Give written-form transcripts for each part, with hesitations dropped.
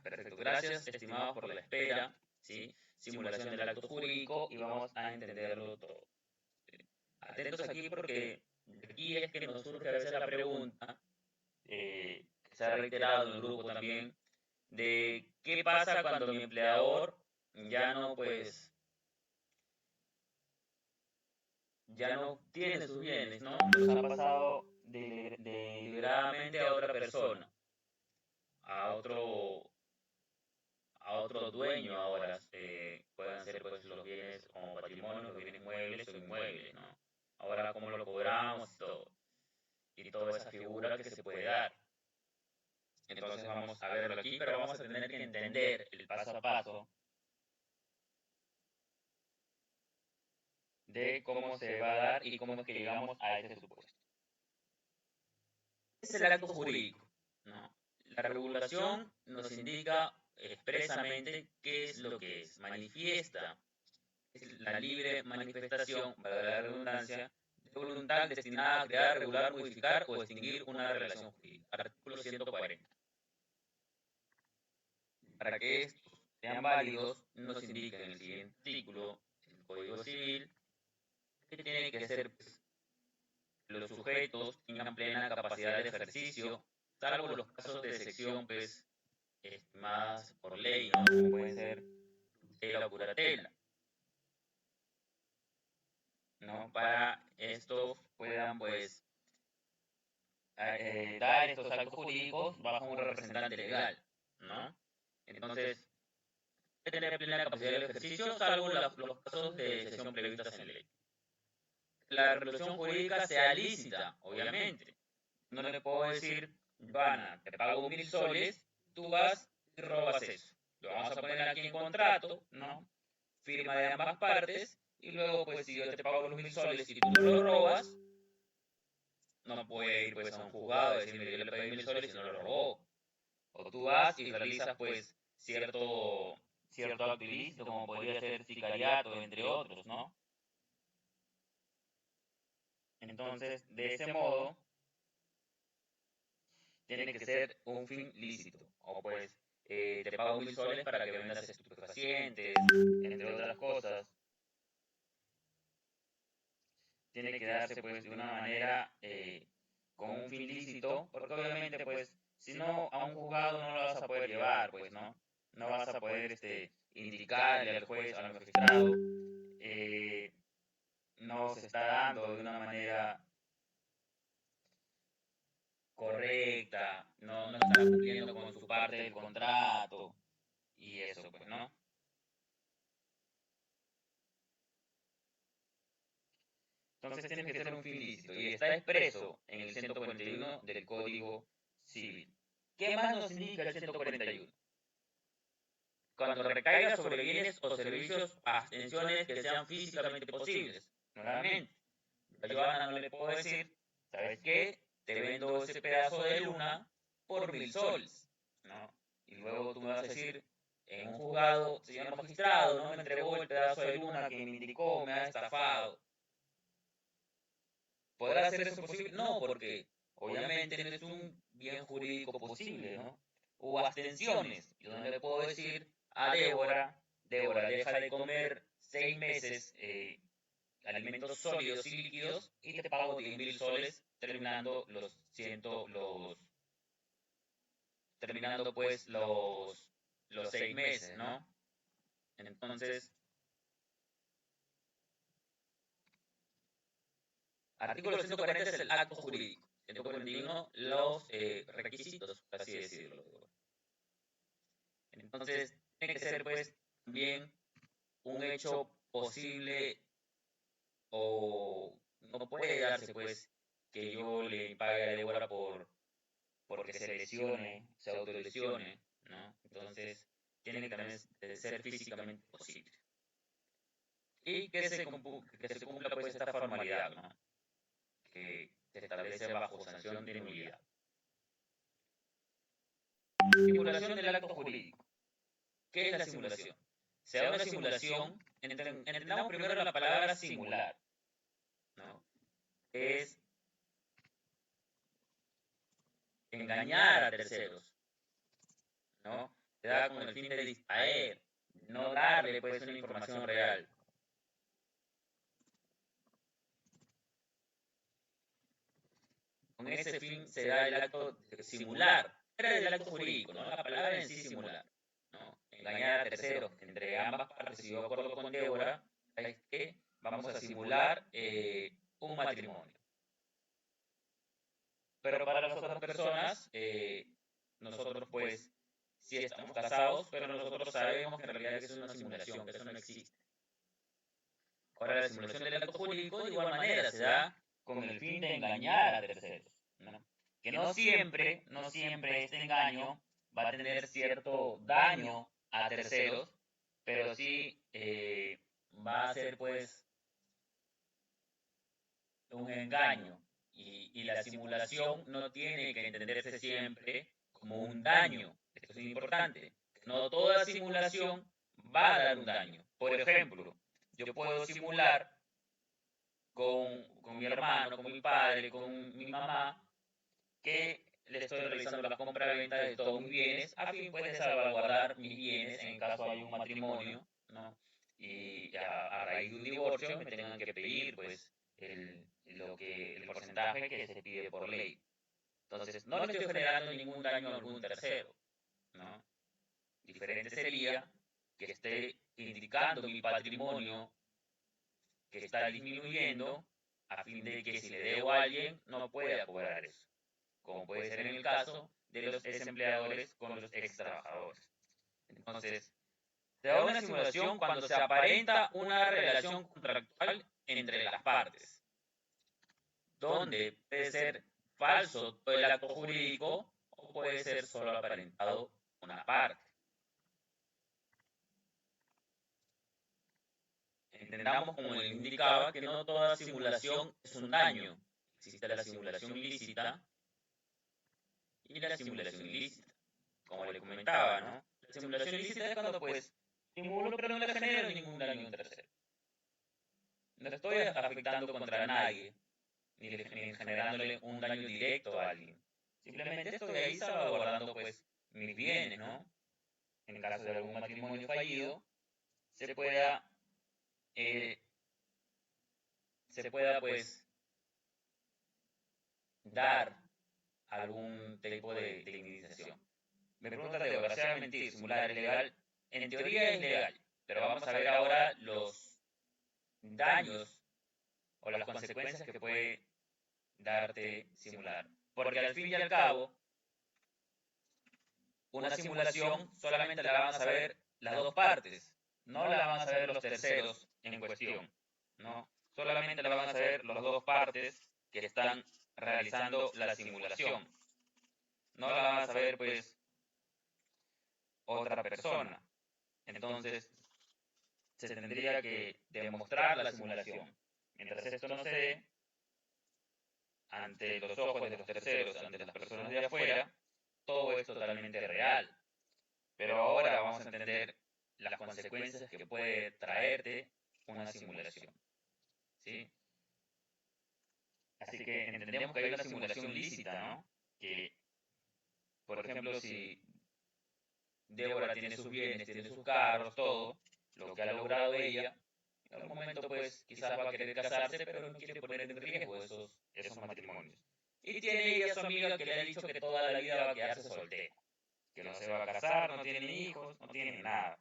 Perfecto. Gracias, estimados, por la espera. ¿Sí? Simulación del acto jurídico y vamos a entenderlo todo. Atentos aquí porque aquí es que nos surge a veces la pregunta, que se ha reiterado en el grupo también, de qué pasa cuando mi empleador ya no, pues, ya no tiene sus bienes, ¿no? Los ha pasado deliberadamente a otra persona, a otro, a otro dueño ahora. Pueden ser pues los bienes como patrimonio, los bienes muebles o inmuebles, ¿no? Ahora cómo lo cobramos y toda esa figura que se puede dar. Entonces vamos a verlo aquí, pero vamos a tener que entender el paso a paso de cómo se va a dar y cómo es que llegamos a ese supuesto. Es el acto jurídico, ¿no? La regulación nos indica expresamente qué es lo que es. Manifiesta es la libre manifestación, para la redundancia, de voluntad destinada a crear, regular, modificar o extinguir una relación jurídica. Artículo 140. Para que estos sean válidos, nos indica en el siguiente artículo, el Código Civil, que tiene que ser pues, los sujetos tengan plena capacidad de ejercicio, salvo los casos de excepción pues, estimadas por ley, ¿no? Como pueden ser tutela o curatela, ¿no? Para estos puedan pues dar estos actos jurídicos bajo un representante legal, ¿no? Entonces, hay que tener plena capacidad de ejercicio, salvo los casos de excepción previstos en ley. La resolución jurídica sea lícita, obviamente. No le puedo decir, Joana, te pago 1000 soles, tú vas y robas eso. Lo vamos a poner aquí en contrato, ¿no? Firma de ambas partes, y luego, pues, si yo te pago los 1000 soles y tú no lo robas, no puede ir, pues, a un juzgado y decirme, yo le pagué 1000 soles y no lo robó. O tú vas y realizas, pues, cierto acto ilícito, como podría ser sicariato, entre otros, ¿no? Entonces, de ese modo, tiene que ser un fin lícito. O pues te pago 1000 soles para que vendas estupefacientes, entre otras cosas. Tiene que darse pues de una manera con un fin lícito, porque obviamente pues si no a un juzgado no lo vas a poder llevar, pues no. No vas a poder indicarle al juez, al magistrado, eh, no se está dando de una manera correcta, no está cumpliendo con su parte del contrato y eso pues, ¿no? Entonces tiene que ser un fin lícito y está expreso en el 141 del Código Civil. ¿Qué más nos indica el 141? Cuando recaiga sobre bienes o servicios abstenciones que sean físicamente posibles. Nuevamente, a Joana no le puedo decir, ¿sabes qué? Te vendo ese pedazo de luna por 1000 soles, ¿no? Y luego tú me vas a decir, en un juzgado, señor magistrado, no me entregó el pedazo de luna que me indicó, me ha estafado. ¿Podrá ser eso posible? No, porque obviamente no es un bien jurídico posible, ¿no? Hubo abstenciones. Yo no le puedo decir a Débora, Débora, deja de comer 6 meses alimentos sólidos y líquidos y te pago 10.000 soles terminando terminando pues los 6 meses, ¿no? Entonces, artículo 140 es el acto jurídico. 141, los requisitos, por así decirlo. Entonces, tiene que ser, pues, también un hecho posible o no puede darse, pues, que yo le pague a Débora porque se lesione, se autolesione, ¿no? Entonces, tiene que también ser físicamente posible. Y que se cumpla, pues, esta formalidad, ¿no? Que se establece bajo sanción de nulidad. Simulación del acto jurídico. ¿Qué es la simulación? Se da una simulación, entendamos primero la palabra simular, ¿no? Es engañar a terceros, ¿no? se da con el fin de distraer, no darle pues una información real. Con ese fin se da el acto de simular. Era el acto jurídico, ¿no? La palabra en sí simular, ¿no? Engañar a terceros entre ambas partes. Si yo acuerdo con Débora, es que vamos a simular un matrimonio. Pero para las otras personas, nosotros pues sí estamos casados, pero nosotros sabemos que en realidad es una simulación, que eso no existe. Ahora, la simulación del acto jurídico de igual manera se da con el fin de engañar a terceros, ¿no? Que no siempre este engaño va a tener cierto daño a terceros, pero sí va a ser pues un engaño y la simulación no tiene que entenderse siempre como un daño. Esto es importante. No toda simulación va a dar un daño. Por ejemplo, yo puedo simular con mi hermano, con mi padre, con mi mamá, que le estoy realizando la compra-venta de todos mis bienes a fin pues de salvaguardar mis bienes en caso hay un matrimonio, ¿no? Y a raíz de un divorcio me tengan que pedir pues el porcentaje que se pide por ley. Entonces, no le estoy generando ningún daño a algún tercero, ¿no? Diferente sería que esté indicando mi patrimonio que está disminuyendo a fin de que si le debo a alguien no pueda cobrar eso, como puede ser en el caso de los ex empleadores con los ex trabajadores. Entonces, se da una simulación cuando se aparenta una relación contractual entre las partes, donde puede ser falso todo el acto jurídico o puede ser solo aparentado una parte. Entendamos, como le indicaba, que no toda simulación es un daño. Existe la simulación lícita y la simulación ilícita. Como le comentaba, ¿no? La simulación ilícita es cuando, pues, simulo pero no le genero ningún daño a un tercero. No estoy afectando contra nadie, ni generándole un daño directo a alguien. Simplemente estoy ahí salvaguardando, pues, mis bienes, ¿no? En caso de algún matrimonio fallido, se pueda, eh, pues, dar algún tipo de indemnización. Me preguntas, ¿de sea mentir, simular es legal? En teoría es legal, pero vamos a ver ahora los daños o las consecuencias que puede darte simular. Porque al fin y al cabo, una simulación solamente la van a saber las dos partes, no la van a saber los terceros en cuestión, ¿no? Solamente la van a saber las dos partes que están realizando la simulación. No la van a saber, pues, otra persona. Entonces, se tendría que demostrar la simulación. Mientras esto no se dé, ante los ojos de los terceros, ante las personas de afuera, todo es totalmente real. Pero ahora vamos a entender las consecuencias que puede traerte una simulación, ¿sí? Así que entendemos que hay una simulación lícita, ¿no? Que, por ejemplo, si Débora tiene sus bienes, tiene sus carros, todo, lo que ha logrado ella, en algún momento pues quizás va a querer casarse, pero no quiere poner en riesgo esos matrimonios. Y tiene ella su amiga que le ha dicho que toda la vida va a quedarse soltera, que no se va a casar, no tiene hijos, no tiene nada.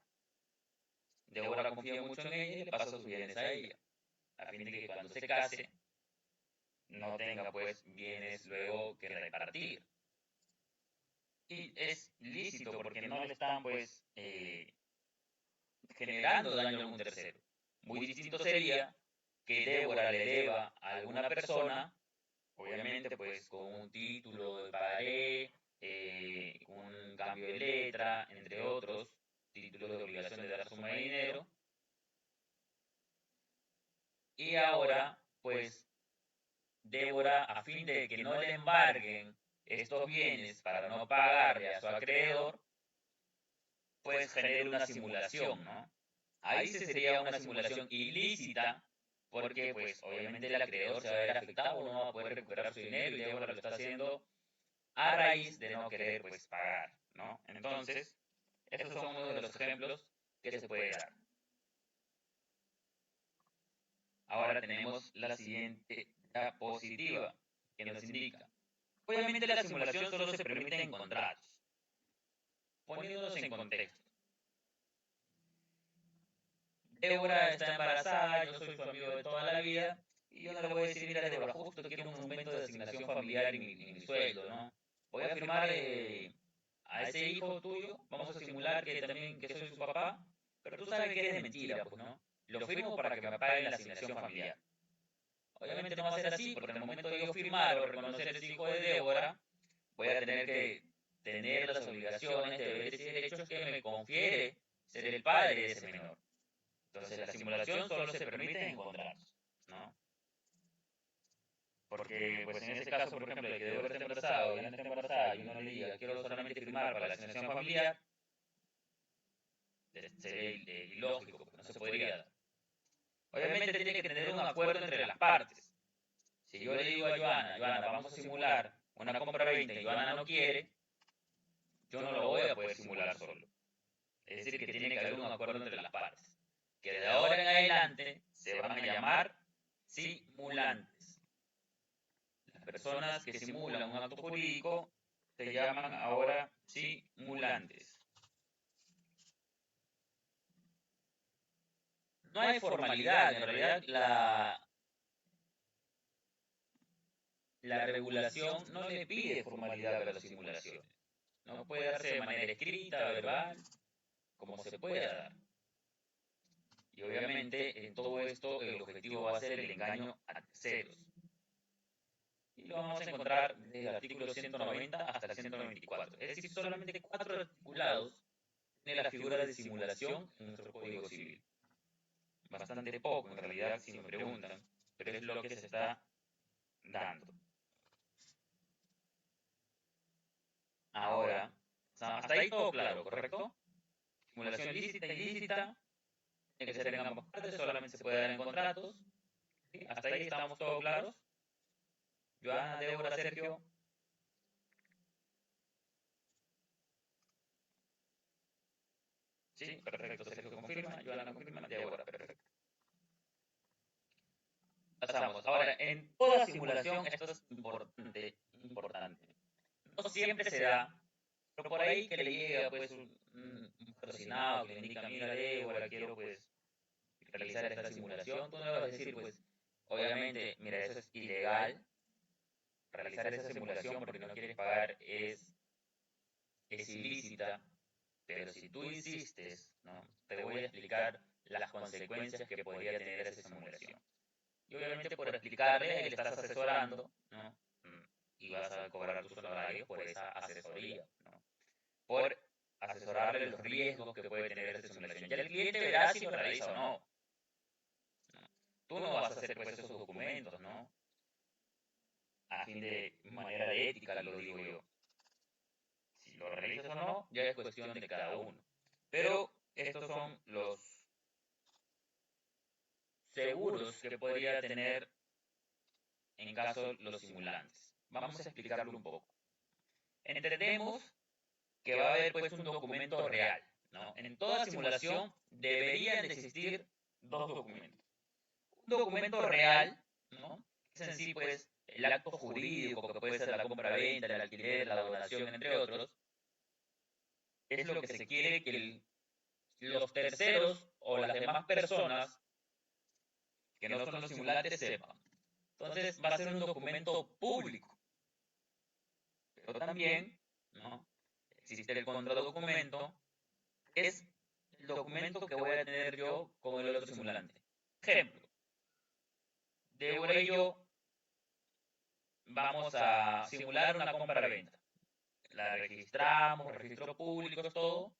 Débora confía mucho en ella y le pasa sus bienes a ella, a fin de que cuando se case no tenga pues bienes luego que repartir. Y es lícito porque no le están pues generando daño a algún tercero. Muy distinto sería que Débora le deba a alguna persona, obviamente pues con un título de pagaré, un cambio de letra, entre otros títulos de obligación de dar suma de dinero, y ahora pues Débora, a fin de que no le embarguen estos bienes para no pagarle a su acreedor, pues genera una simulación, ¿no? Ahí se sería una simulación ilícita, porque pues obviamente el acreedor se va a ver afectado, no va a poder recuperar su dinero y Débora lo está haciendo a raíz de no querer pues pagar, ¿no? Entonces, Estos son uno de los ejemplos que se puede dar. Ahora tenemos la siguiente diapositiva que nos indica. Obviamente la simulación solo se permite en contratos. Poniéndonos en contexto. Débora está embarazada, yo soy su amigo de toda la vida, y yo no le voy a decir, mira Débora, justo quiero un aumento de asignación familiar en mi sueldo, ¿no? Voy a firmar a ese hijo tuyo, vamos a simular que también que soy su papá, pero tú sabes que es de mentira, pues, ¿no? Lo firmo para que me paguen la asignación familiar. Obviamente no va a ser así, porque al momento de yo firmar o reconocer ese hijo de Débora, voy a tener que tener las obligaciones, deberes y derechos que me confiere ser el padre de ese menor. Entonces la simulación solo se permite en contratos, ¿no? Porque, pues en ese caso, por ejemplo, de que Débora esté embarazada o Diana esté embarazada y uno le diga, quiero solamente firmar para la asignación familiar, sería ilógico, porque no se podría dar. Obviamente tiene que tener un acuerdo entre las partes. Si yo le digo a Joana, Joana, vamos a simular una compra-venta y Joana no quiere, yo no lo voy a poder simular solo. Es decir, que tiene que haber un acuerdo entre las partes. Que de ahora en adelante se van a llamar simulantes. Las personas que simulan un acto jurídico se llaman ahora simulantes. No hay formalidad, en realidad la regulación no le pide formalidad a las simulaciones. No puede darse de manera escrita, verbal, como se pueda dar. Y obviamente en todo esto el objetivo va a ser el engaño a terceros. Y lo vamos a encontrar desde el artículo 190 hasta el 194. Es decir, solamente 4 articulados tiene la figura de simulación en nuestro Código Civil. Bastante poco, en realidad, si me preguntan, pero es lo que se está dando. Ahora, hasta ahí todo claro, ¿correcto? Simulación lícita y ilícita, tiene que ser en ambas partes, solamente se puede dar en contratos. ¿Sí? Hasta ahí estamos todos claros. Joana, Débora, Sergio. Sí, perfecto. Sergio confirma, Joana confirma, Débora, perfecto. Pasamos. Ahora, en toda simulación, esto es importante, importante. No siempre se da, pero por ahí que le llega pues un patrocinado que le indica, mira Débora, quiero pues realizar esta simulación, tú no le vas a decir pues, obviamente, mira, eso es ilegal, realizar esa simulación porque no quieres pagar es ilícita, pero si tú insistes, ¿no? Te voy a explicar las consecuencias que podría tener esa simulación. Y obviamente por explicarle, le estás asesorando, ¿no? Y vas a cobrar tus honorarios por esa asesoría, ¿no? Por asesorarle los riesgos que puede tener esa simulación. Ya el cliente verá si lo realiza o no. Tú no vas a hacer pues esos documentos, ¿no? A fin de manera de ética, lo digo yo. Si lo realizas o no, ya es cuestión de cada uno. Pero estos son los seguros que podría tener en caso los simulantes. Vamos a explicarlo un poco. Entendemos que va a haber pues un documento real, ¿no? En toda simulación deberían de existir dos documentos. Un documento real, ¿no? Es en sí pues el acto jurídico que puede ser la compra-venta, el alquiler, la donación, entre otros. Es lo que se quiere que los terceros o las demás personas que no son los simulantes sepan. Entonces va a ser un documento público. Pero también, ¿no? Existe el contradocumento, es el documento que voy a tener yo con el otro simulante. Ejemplo, Débora y yo vamos a simular una compra-venta. La registramos, registro público, todo,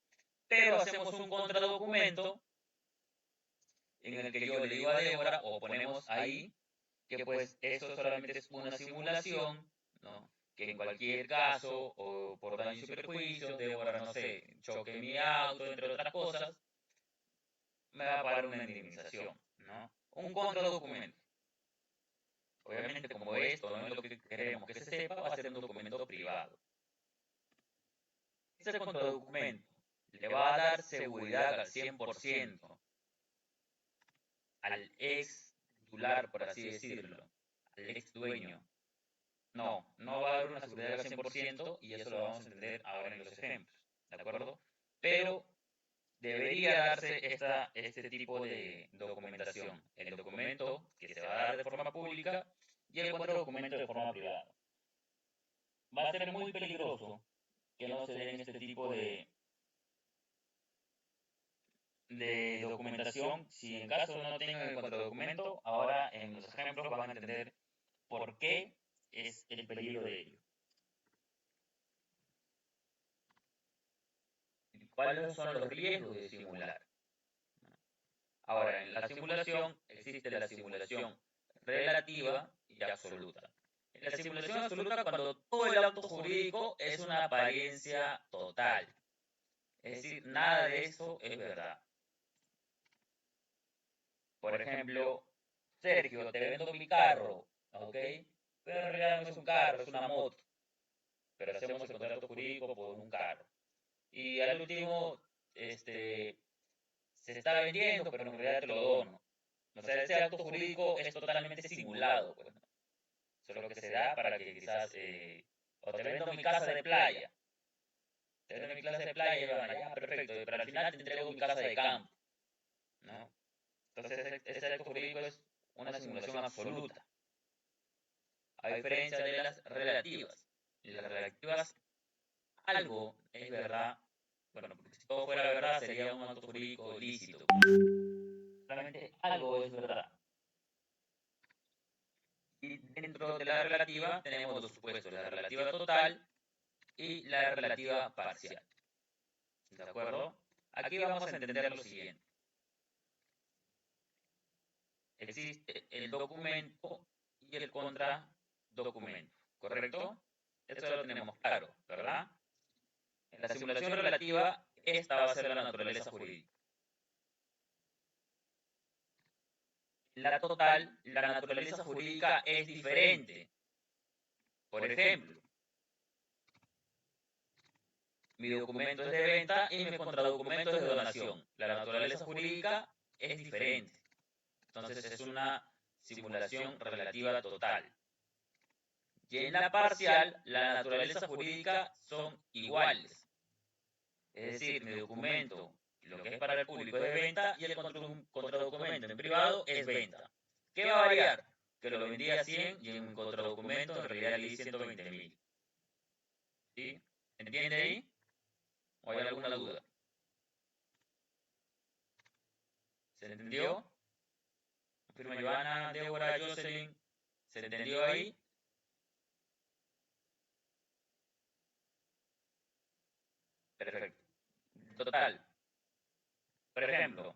pero hacemos un contradocumento en el que yo le digo a Débora, o ponemos ahí, que pues eso solamente es una simulación, ¿no? Que en cualquier caso, o por daños y perjuicios, Débora, no sé, choque mi auto, entre otras cosas, me va a pagar una indemnización, ¿no? Un contradocumento. Obviamente, como esto no es lo que queremos que se sepa, va a ser un documento privado. Ese es el contradocumento. le va a dar seguridad al 100% al ex titular, por así decirlo, al ex dueño. No, no va a dar una seguridad al 100% y eso lo vamos a entender ahora en los ejemplos, ¿de acuerdo? Pero debería darse este tipo de documentación. El documento que se va a dar de forma pública y el contradocumento de forma privada. Va a ser muy peligroso que no se den este tipo de documentación. Si en caso no tengan el contradocumento, ahora en los ejemplos van a entender por qué es el peligro de ello. ¿Cuáles son los riesgos de simular? Ahora, en la simulación existe la simulación relativa y absoluta. En la simulación absoluta, cuando todo el acto jurídico es una apariencia total. Es decir, nada de eso es verdad. Por ejemplo, Sergio, te vendo mi carro, ¿ok? Pero en realidad no es un carro, es una moto. Pero hacemos el contrato jurídico por un carro. Y al último, se está vendiendo, pero en realidad te lo dono. O sea, ese acto jurídico es totalmente simulado, pues, ¿no? Solo que se da para que quizás, o te vendo mi casa de playa, te vendo mi casa de playa, y van, ya, perfecto, pero al final te entrego mi casa de campo, ¿no? Entonces, ese acto jurídico es una simulación absoluta, a diferencia de las relativas. Y las relativas, algo es verdad, bueno, porque si todo fuera verdad sería un acto jurídico ilícito. Realmente algo es verdad. Y dentro de la relativa tenemos dos supuestos, la relativa total y la relativa parcial. ¿De acuerdo? Aquí vamos a entender lo siguiente. Existe el documento y el contradocumento, ¿correcto? Esto lo tenemos claro, ¿verdad? En la simulación relativa, esta va a ser la naturaleza jurídica. La total, la naturaleza jurídica es diferente. Por ejemplo, mi documento es de venta y mi contradocumento es de donación. La naturaleza jurídica es diferente. Entonces es una simulación relativa total. Y en la parcial, la naturaleza jurídica son iguales. Es decir, mi documento, lo que es para el público es de venta y el contradocumento en privado es venta. ¿Qué va a variar? Que lo vendí a 100 y en mi contradocumento en realidad le di 120.000. ¿Sí? ¿Entiende ahí? ¿O hay alguna duda? ¿Se entendió? Confirma Joana, Débora, Jocelyn. ¿Se entendió ahí? Perfecto. Total. Por ejemplo,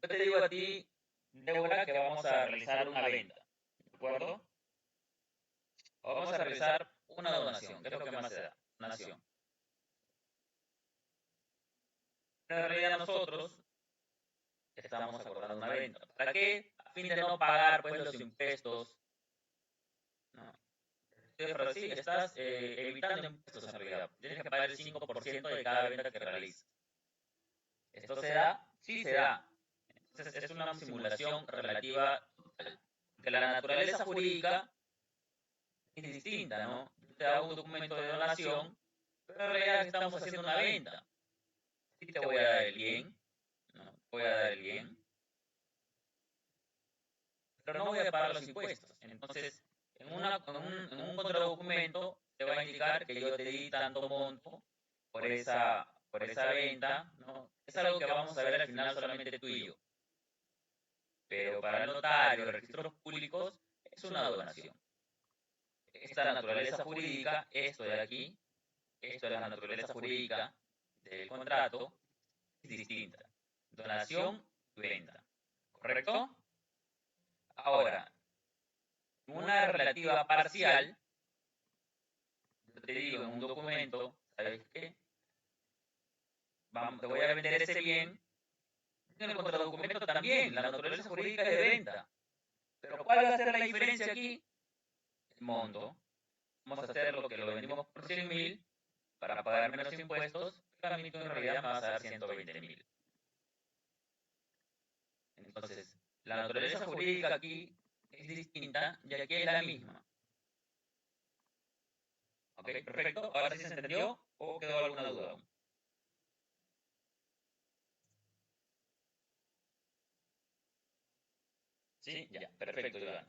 yo te digo a ti, Débora, que vamos a realizar una venta. ¿De acuerdo? O vamos a realizar una donación, que es lo que más se da. Donación. Pero en realidad nosotros estamos acordando una venta. ¿Para qué? A fin de no pagar pues los impuestos. ¿No? Pero sí, estás evitando impuestos en realidad. Tienes que pagar el 5% de cada venta que realizas. ¿Esto se da? Sí se da. Entonces es una simulación relativa total. Que la naturaleza jurídica es distinta, ¿no? Yo te hago un documento de donación, pero en realidad estamos haciendo una venta. Sí te voy a dar el bien, ¿no? Voy a dar el bien, pero no voy a pagar los impuestos. Entonces, en un contradocumento te va a indicar que yo te di tanto monto por esa venta, ¿no? Es algo que vamos a ver al final solamente tú y yo. Pero para el notario, registros públicos, es una donación. Esta naturaleza jurídica, esto de aquí, esto es la naturaleza jurídica del contrato, es distinta. Donación y venta. ¿Correcto? Ahora, una relativa parcial, yo te digo en un documento, ¿sabes qué? Vamos, te voy a vender ese bien. En el contradocumento también, la naturaleza jurídica es de venta. Pero ¿cuál va a ser la diferencia aquí? El monto. Vamos a hacer lo que lo vendimos por 100.000 para pagar menos impuestos, a mí tú en realidad me vas a dar 120.000. Entonces, la naturaleza jurídica aquí es distinta y aquí es la misma. ¿Ok? Perfecto. Ahora sí se entendió o quedó alguna duda aún. ¿Sí? Ya, perfecto, Iván.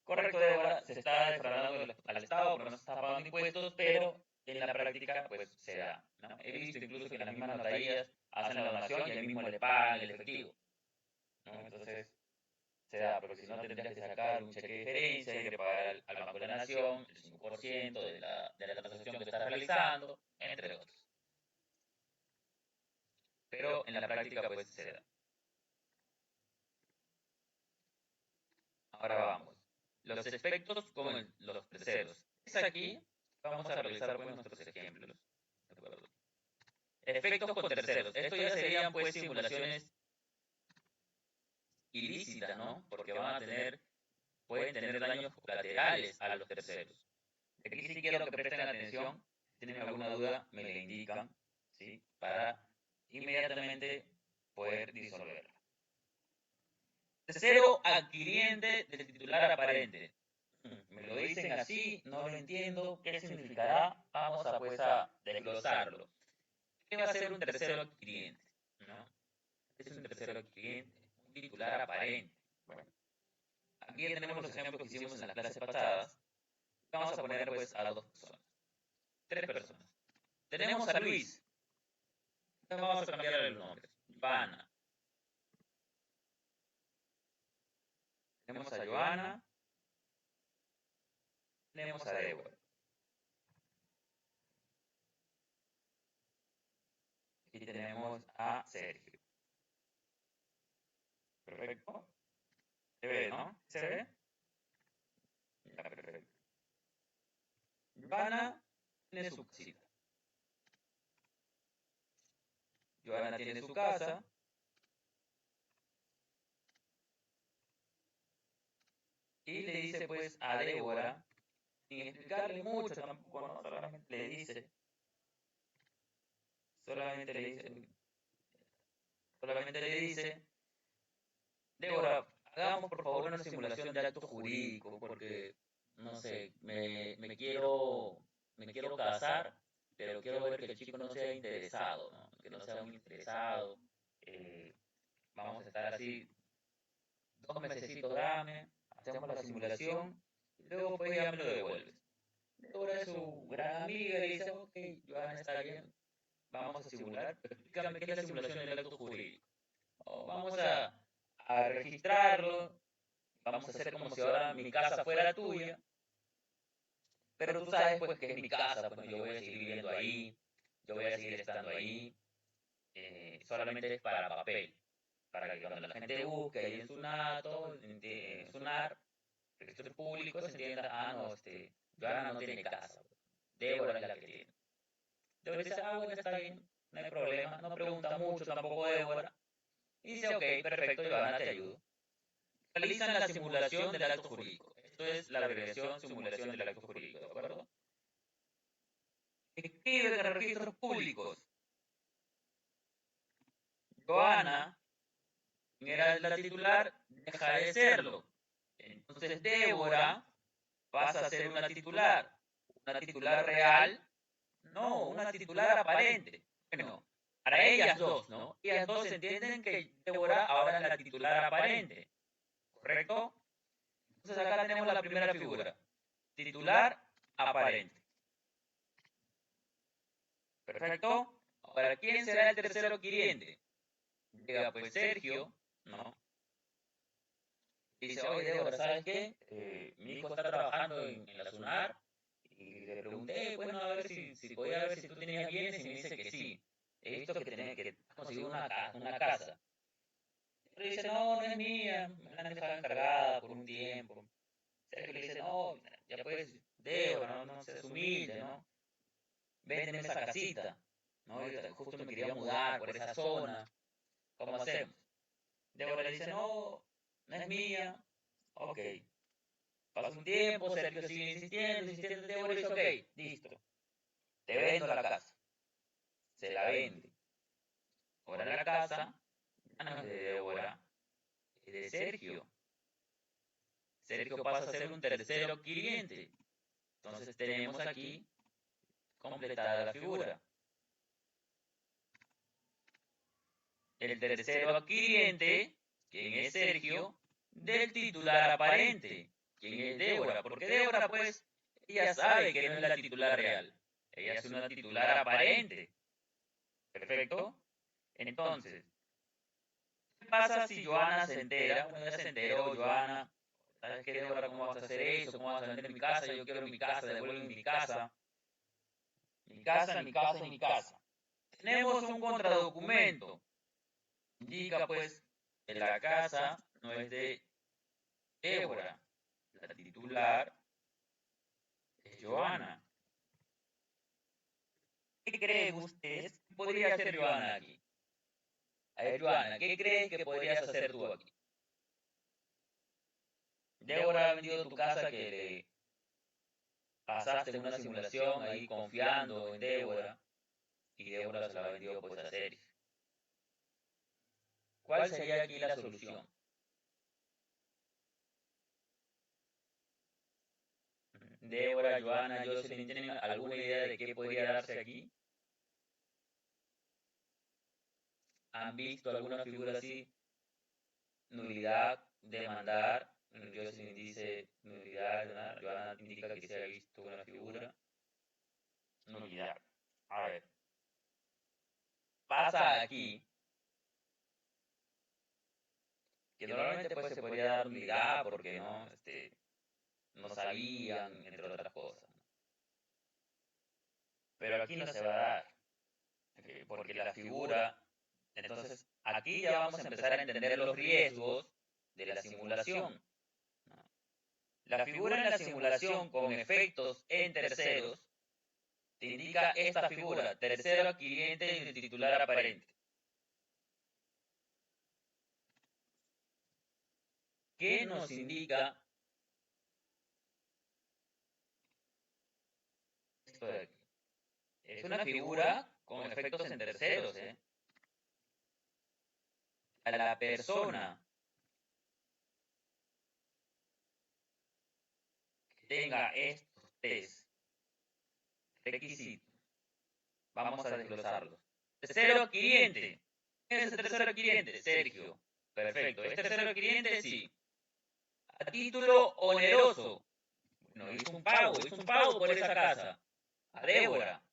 Correcto, Débora, se está defraudando al Estado porque no se está pagando impuestos, pero en la práctica pues se da, ¿no? He visto incluso que las mismas notarías hacen la donación y ahí mismo le pagan el efectivo, ¿no? Entonces se da, porque si no tendrías que sacar un cheque de diferencia, hay que pagar al Banco de la Nación el 5% de la transacción que estás realizando, entre otros. Pero en la práctica pues se da. Ahora vamos. Los efectos con los terceros. Es aquí, vamos a realizar pues nuestros ejemplos. ¿De acuerdo? Efectos con terceros. Esto ya serían pues simulaciones ilícitas, ¿no? Porque pueden tener daños colaterales a los terceros. Aquí sí quiero que presten atención. Si tienen alguna duda, me la indican, ¿sí? Para inmediatamente poder disolverla. Tercero, adquiriente del titular aparente. Me lo dicen así, no lo entiendo. ¿Qué significará? Vamos a pues a desglosarlo. ¿Qué va a ser un tercero adquiriente? ¿No? Es un tercero adquiriente, un titular aparente. Bueno, aquí ya tenemos los ejemplos que hicimos en las clases pasadas. Vamos a poner pues a dos personas, tres personas. Tenemos a Luis. Vamos a cambiarle los nombres. Joana. Tenemos a Joana. Tenemos a Débora. Y tenemos a Sergio. Perfecto. Se ve, ¿no? ¿Se ve? Ya, perfecto. Joana tiene su casita. Joana tiene su casa. Y le dice pues a Débora, sin explicarle mucho tampoco, ¿no? Solamente le dice, solamente le dice, Débora, hagamos por favor una simulación de acto jurídico, porque, no sé, me quiero casar, pero quiero ver que el chico no sea interesado, ¿no? Que no sea un interesado. eh, Vamos a estar así 2 mesecitos, dame, hacemos la simulación, y luego pues ya me lo devuelves. Débora es su gran amiga y le dice, ok, Joana, está bien, vamos a simular, pero explícame qué es la simulación del acto jurídico. O vamos a registrarlo, vamos a hacer como si ahora mi casa fuera tuya, pero tú sabes pues que es mi casa, pues yo voy a seguir viviendo ahí, yo voy a seguir estando ahí, solamente es para papel, para que cuando la gente busque ahí en Sunato, en Sunar, registros públicos, entienda, ah, no, Joana no tiene casa, Débora es la que tiene. Débora dice, ah, bueno, está bien, no hay problema, no pregunta mucho tampoco Débora, y dice, ok, perfecto, Joana, te ayudo. Realizan la simulación del acto jurídico. Esto es la abreviación simulación del acto jurídico, ¿de acuerdo? Escriben en registros públicos. Joana, quien era la titular, deja de serlo. Entonces Débora pasa a ser una titular real, no, una titular aparente. Bueno, para ellas dos, ¿no? Ellas dos entienden que Débora ahora es la titular aparente, ¿correcto? Entonces acá tenemos la primera figura, titular aparente. Perfecto. Ahora, ¿quién será el tercero adquiriente? Llega pues Sergio, ¿no? Dice, oye, Débora, ¿sabes qué? Mi hijo está trabajando en la SUNAR y le pregunté, bueno, a ver si podía ver si tú tenías bienes y me dice que sí. He visto que has conseguido una casa. Pero dice, no, no es mía, me la han dejado encargada por un tiempo. Sergio le dice, no, ya pues, Débora, no seas humilde, ¿no? Véndeme esa casita, ¿no? Yo justo me quería mudar por esa zona. ¿Cómo hacemos? Débora le dice, no, no es mía. Ok. Pasa un tiempo, Sergio sigue insistiendo, insistiendo. Débora dice, ok, listo. Te vendo la casa. se la vende. Ahora la casa ya no es de Débora, es de Sergio. Sergio pasa a ser un tercero cliente. Entonces tenemos aquí completada la figura. El tercero adquiriente, quien es Sergio, del titular aparente, quien es Débora. Porque Débora, pues, ella sabe que no es la titular real. Ella es una titular aparente. Perfecto. Entonces, ¿qué pasa si Joana se entera? Bueno, ya se enteró, Joana. ¿Sabes qué, Débora? ¿Cómo vas a hacer eso? ¿Cómo vas a vender mi casa? Yo quiero mi casa, devuélveme mi casa. Mi casa, mi casa y mi casa. Tenemos un contradocumento. Indica, pues, que la casa no es de Débora. La titular es Joana. ¿Qué creen ustedes que podría hacer Joana aquí? A ver, Joana, ¿qué crees que podrías hacer tú aquí? Débora ha vendido tu casa que le pasaste en una simulación ahí confiando en Débora y Débora se la ha vendido pues a Sergio. ¿Cuál sería aquí la solución? Débora, Joana, Jocelyn, ¿tienen alguna idea de qué podría darse aquí? ¿Han visto alguna figura así? Nulidad, demandar. Jocelyn dice nulidad, demandar. Joana indica que se ha visto una figura. Nulidad. A ver. Pasa aquí que normalmente pues se podría dar nulidad porque no, no sabían, entre otras cosas. Pero aquí no se va a dar, porque la figura, entonces aquí ya vamos a empezar a entender los riesgos de la simulación. La figura en la simulación con efectos en terceros te indica esta figura, tercero adquiriente y titular aparente. ¿Qué nos indica esto de aquí? Es una figura con efectos en terceros, A la persona que tenga estos tres requisitos, vamos a desglosarlos. Tercero adquiriente. ¿Quién es el tercero adquiriente? Sergio. Perfecto. ¿Es tercero adquiriente? Sí. A título oneroso. Bueno, hizo un pago por esa casa. A Débora.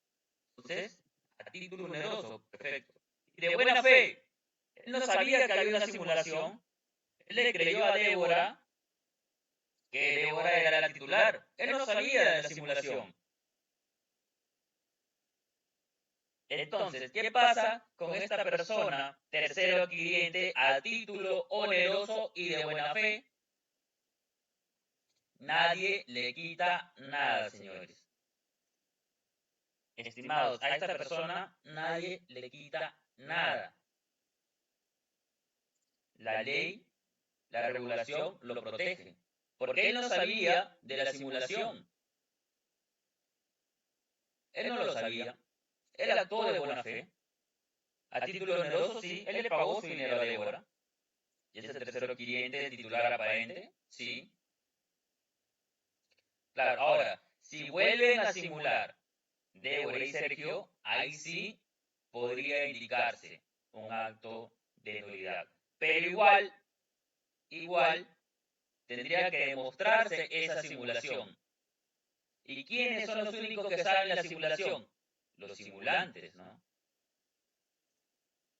Entonces, a título oneroso. Perfecto. Y de buena fe. Él no sabía que había una simulación. Él le creyó a Débora que Débora era la titular. Él no sabía de la simulación. Entonces, ¿qué pasa con esta persona, tercero adquiriente, a título oneroso y de buena fe? Nadie le quita nada, señores. Estimados, a esta persona nadie le quita nada. La ley, la regulación lo protege. Porque él no sabía de la simulación. Él no lo sabía. Él actuó de buena fe. A título oneroso, sí, él le pagó su dinero a Débora. ¿Y es el tercero adquiriente titular aparente? Sí. Claro, ahora, si vuelven a simular Débora y Sergio, ahí sí podría indicarse un acto de nulidad. Pero igual, tendría que demostrarse esa simulación. ¿Y quiénes son los únicos que saben la simulación? Los simulantes, ¿no?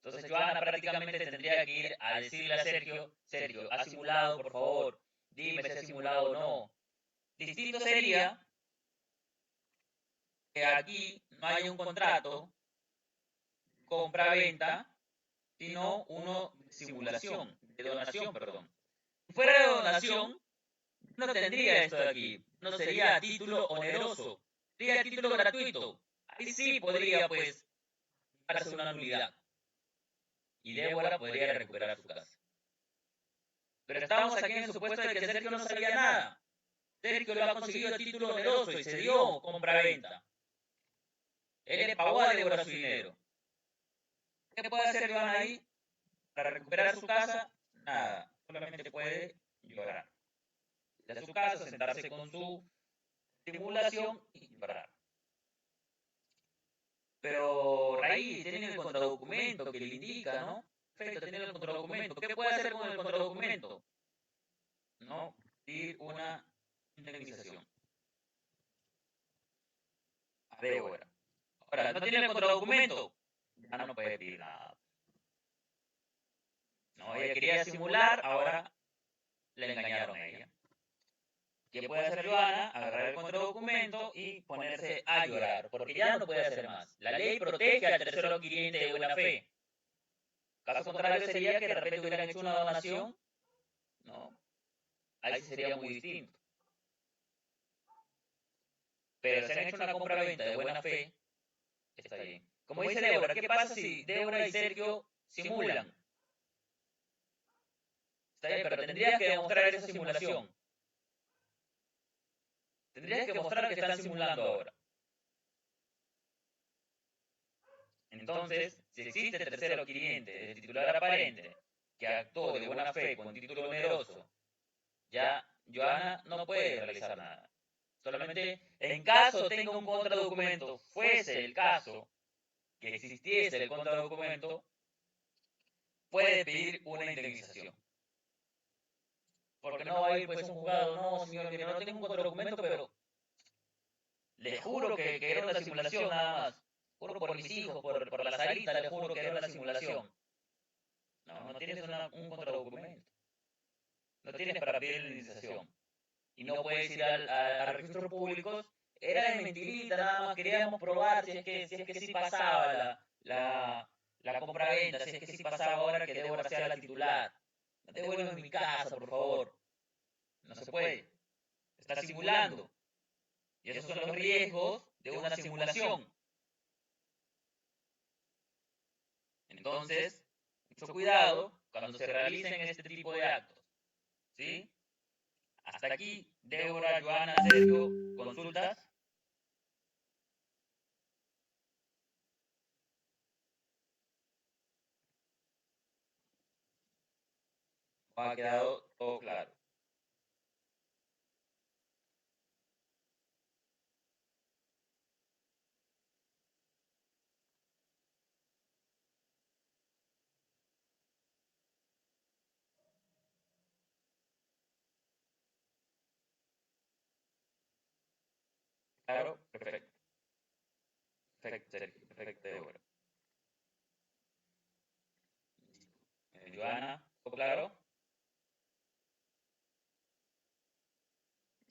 Entonces Joana prácticamente tendría que ir a decirle a Sergio, Sergio, ¿has simulado, por favor? Dime si has simulado o no. Distinto sería que aquí no haya un contrato, compra-venta, sino uno de simulación, de donación, perdón. Si fuera de donación, no tendría esto de aquí, no sería a título oneroso, sería a título gratuito. Ahí sí podría, pues, darse una nulidad. Y Débora podría recuperar su casa. Pero estamos aquí en el supuesto de que Sergio no sabía nada. Sergio lo ha conseguido a título oneroso y se dio compra-venta. Él le pagó a Débora su dinero. ¿Qué puede hacer Joana ahí para recuperar su casa? Nada, solamente puede llorar. Ir a su casa, sentarse con su simulación y llorar. Pero Raí tiene el contradocumento que le indica, ¿no? Perfecto, tiene el contradocumento. ¿Qué puede hacer con el contradocumento? No, pedir una indemnización a Débora. Ahora, no tiene el contradocumento, ya no puede pedir nada. No, ella quería simular, ahora le engañaron a ella. ¿Qué puede hacer Joana? Agarrar el contradocumento y ponerse a llorar, porque ya no puede hacer más. La ley protege al tercero adquiriente de buena fe. Caso contrario sería que de repente hubieran hecho una donación, ¿no? Ahí sería muy distinto. Pero si han hecho una compra-venta de buena fe, está bien. Como dice Débora, ¿qué pasa si Débora y Sergio simulan? Está bien, pero tendrías que demostrar esa simulación. Tendrías que mostrar que están simulando ahora. Entonces, si existe tercero adquiriente de titular aparente que actuó de buena fe con título oneroso, ya Joana no puede realizar nada. Solamente en caso tenga un contradocumento, fuese el caso que existiese el contradocumento, puede pedir una indemnización. Porque no va a ir pues un juzgado, no señor, mire, no tengo un contradocumento, pero le juro que era una simulación nada más. Juro por mis hijos, por la salita, le juro que era una simulación. No, no tienes un contradocumento. No tienes para pedir la indemnización. Y no puedes ir a registros públicos. Era de mentirita, nada más queríamos probar si es que sí pasaba la compra-venta, si es que sí pasaba ahora que Débora sea la titular. No te vuelvas en mi casa, por favor. No se puede. Está simulando. Y esos son los riesgos de una simulación. Entonces, mucho cuidado cuando se realicen este tipo de actos. ¿Sí? Hasta aquí, Débora, Joana, Sergio, consultas. Ha quedado todo claro. Claro, perfecto. Perfecto, Sergio. Perfecto, Débora. Joana, ¿todo claro?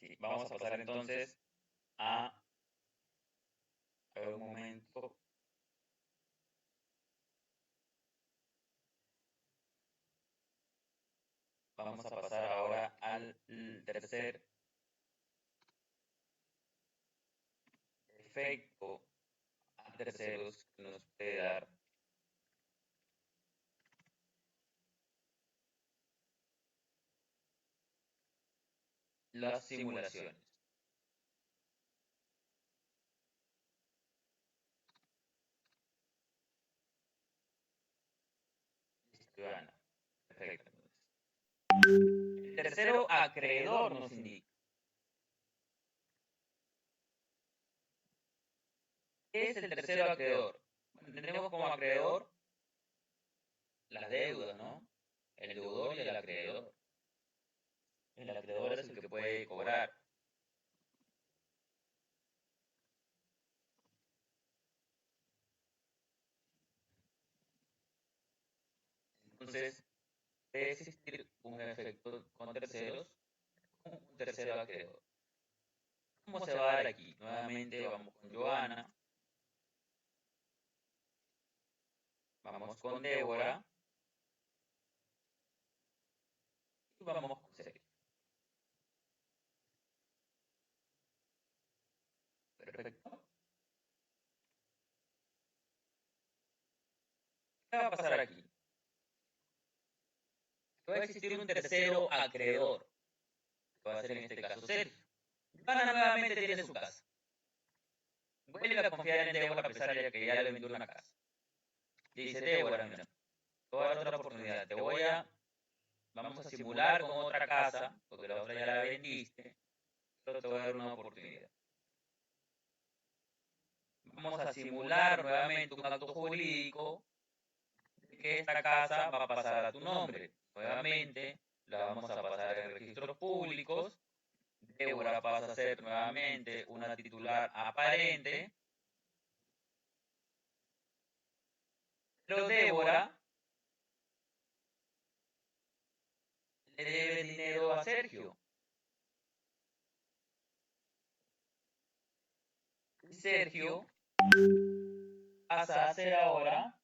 Sí, vamos a pasar entonces a ver un momento. Vamos a pasar ahora al tercer efecto a terceros que nos puede dar las simulaciones. Joana, perfecto. El tercero acreedor nos indica. ¿Qué es el tercero acreedor? Bueno, tenemos como acreedor las deudas, ¿no? El deudor y el acreedor. El acreedor es el que puede cobrar. Entonces, debe existir un efecto con terceros, un tercero acreedor. ¿Cómo se va a dar aquí? Nuevamente vamos con Joana, vamos con Débora y vamos con Sergio. Perfecto. ¿Qué va a pasar aquí? Va a existir un tercero acreedor, que va a ser en este caso Sergio. Joana nuevamente tiene su casa. Vuelve a confiar en Débora a pesar de que ya le vendió una casa. dice, Débora, mira, te voy a dar otra oportunidad, vamos a simular con otra casa, porque la otra ya la vendiste, pero te voy a dar una oportunidad. Vamos a simular nuevamente un acto jurídico de que esta casa va a pasar a tu nombre. Nuevamente la vamos a pasar en registros públicos. Débora pasa a ser nuevamente una titular aparente. Pero Débora le debe dinero a Sergio. Y Sergio pasa a ser ahora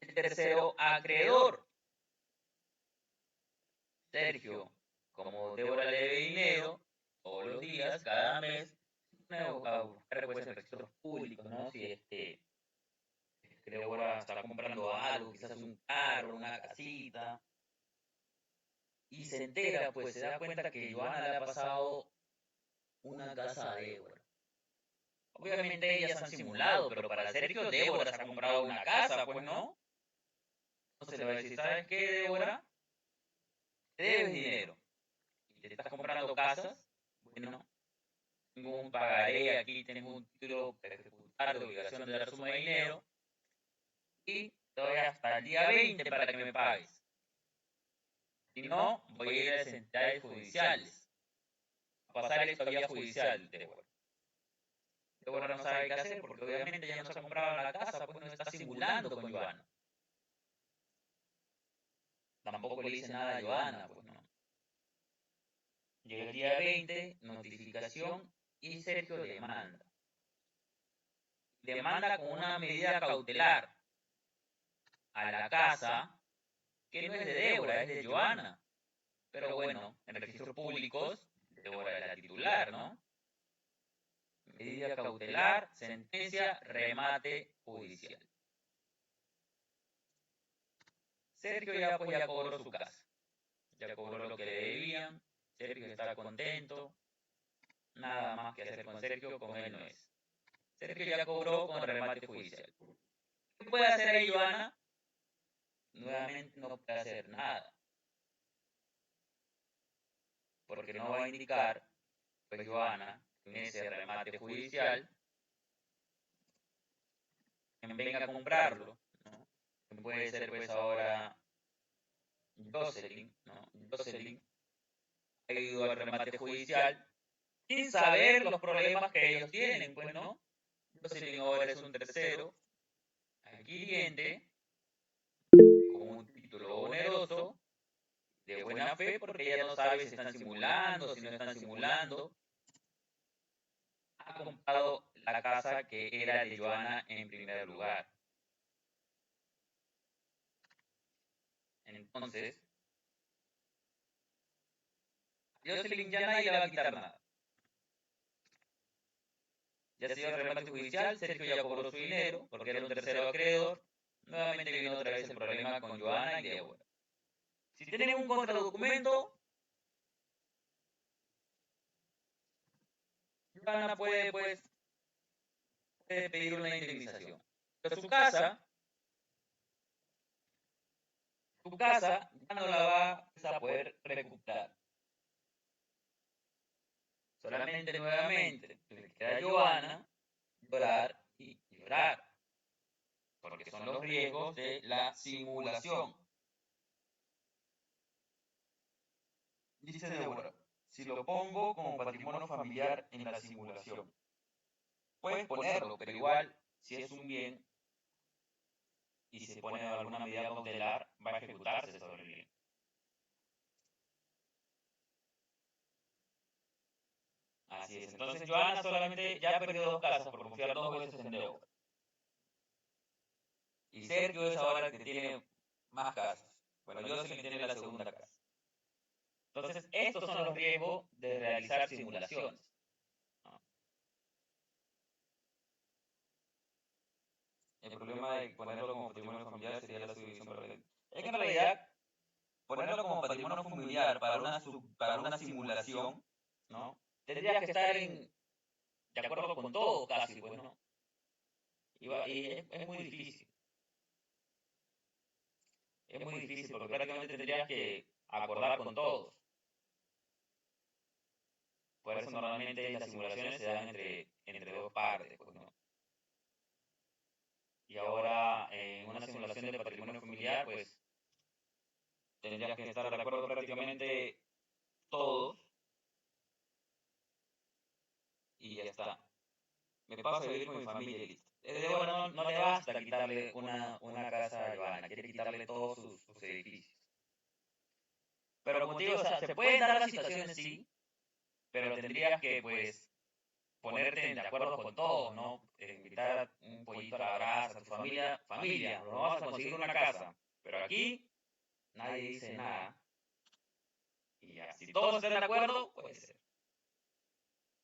el tercero acreedor. Sergio, como Débora le debe dinero todos los días, cada mes, a buscar pues, en registros públicos, ¿no? Si Débora está comprando algo, quizás un carro, una casita, y se entera, pues se da cuenta que Joana le ha pasado una casa a Débora. Obviamente ellas han simulado, pero para Sergio, Débora se ha comprado una casa, pues no. Entonces le va a decir, ¿sabes qué, Débora? Te debes dinero. Y te estás comprando casas. Bueno, tengo un pagaré aquí, tengo un título para ejecutar de obligación de dar suma de dinero. Y te doy hasta el día 20 para que me pagues. Si no, voy a ir a las entidades judiciales. A pasar esto a vía judicial, Débora. Débora no sabe qué hacer porque obviamente ya no se ha comprado la casa, pues no está simulando con Joana. Tampoco le dice nada a Joana, pues no. Llega el día 20, notificación y Sergio demanda. Demanda con una medida cautelar a la casa que no es de Débora, es de Joana. Pero bueno, en registros públicos, Débora es la titular, ¿no? Medida cautelar, sentencia, remate judicial. Sergio ya pues ya cobró su casa. Ya cobró lo que le debían. Sergio está contento. Nada más que hacer con Sergio, con él no es. Sergio ya cobró con remate judicial. ¿Qué puede hacer ahí Joana? Nuevamente no puede hacer nada. Porque no va a indicar, pues Joana, en ese remate judicial, quien venga a comprarlo, ¿no? Puede ser pues ahora Jocelyn, ¿no? Jocelyn ha ido al remate judicial sin saber los problemas que ellos tienen, pues, ¿no? Jocelyn ahora es un tercero adquiriente con un título oneroso de buena fe porque ella no sabe si están simulando, si no están simulando. Ha comprado la casa que era de Joana en primer lugar. Entonces, Jocelyn ya nadie le va a quitar nada. Ya se dio el remate judicial, Sergio ya cobró su dinero porque era un tercero acreedor. Nuevamente vino otra vez el problema con Joana y Débora. Si tienen un contradocumento, Joana puede pedir una indemnización. Pero su casa ya no la va a poder recuperar. Solamente nuevamente le queda a Joana llorar y llorar. Porque son los riesgos de la simulación. Dice Débora, si lo pongo como patrimonio familiar en la simulación. Puedes ponerlo, pero igual, si es un bien y se pone alguna medida cautelar, va a ejecutarse sobre el bien. Así es. Entonces, Joana solamente ya ha perdido 2 casas por confiar 2 veces en Débora. Y Sergio es ahora el que tiene más casas. Bueno, Jocelyn tiene la segunda casa. Entonces, estos son los riesgos de realizar simulaciones. El problema de ponerlo como patrimonio familiar sería la subdivisión prevalente. Es que en realidad, ponerlo como patrimonio familiar para una simulación, ¿no? Tendría que estar de acuerdo con todo casi, pues, ¿no? Es muy difícil. Es muy difícil porque prácticamente tendrías que acordar con todos. Por eso normalmente las simulaciones se dan entre dos partes, pues, ¿no? Y ahora en una simulación de patrimonio familiar, pues tendrías que estar de acuerdo prácticamente todos y ya está. Me paso a vivir con mi familia y listo. Débora no le basta quitarle una casa a Joana, quiere quitarle todos sus edificios. Pero como te digo, o sea, se pueden dar las situaciones, sí, pero tendrías que, pues, ponerte de acuerdo con todos, ¿no? Invitar un pollito a la brasa, a tu familia, nos vamos a conseguir una casa. Pero aquí nadie dice nada. Y ya, si todos están de acuerdo, puede ser.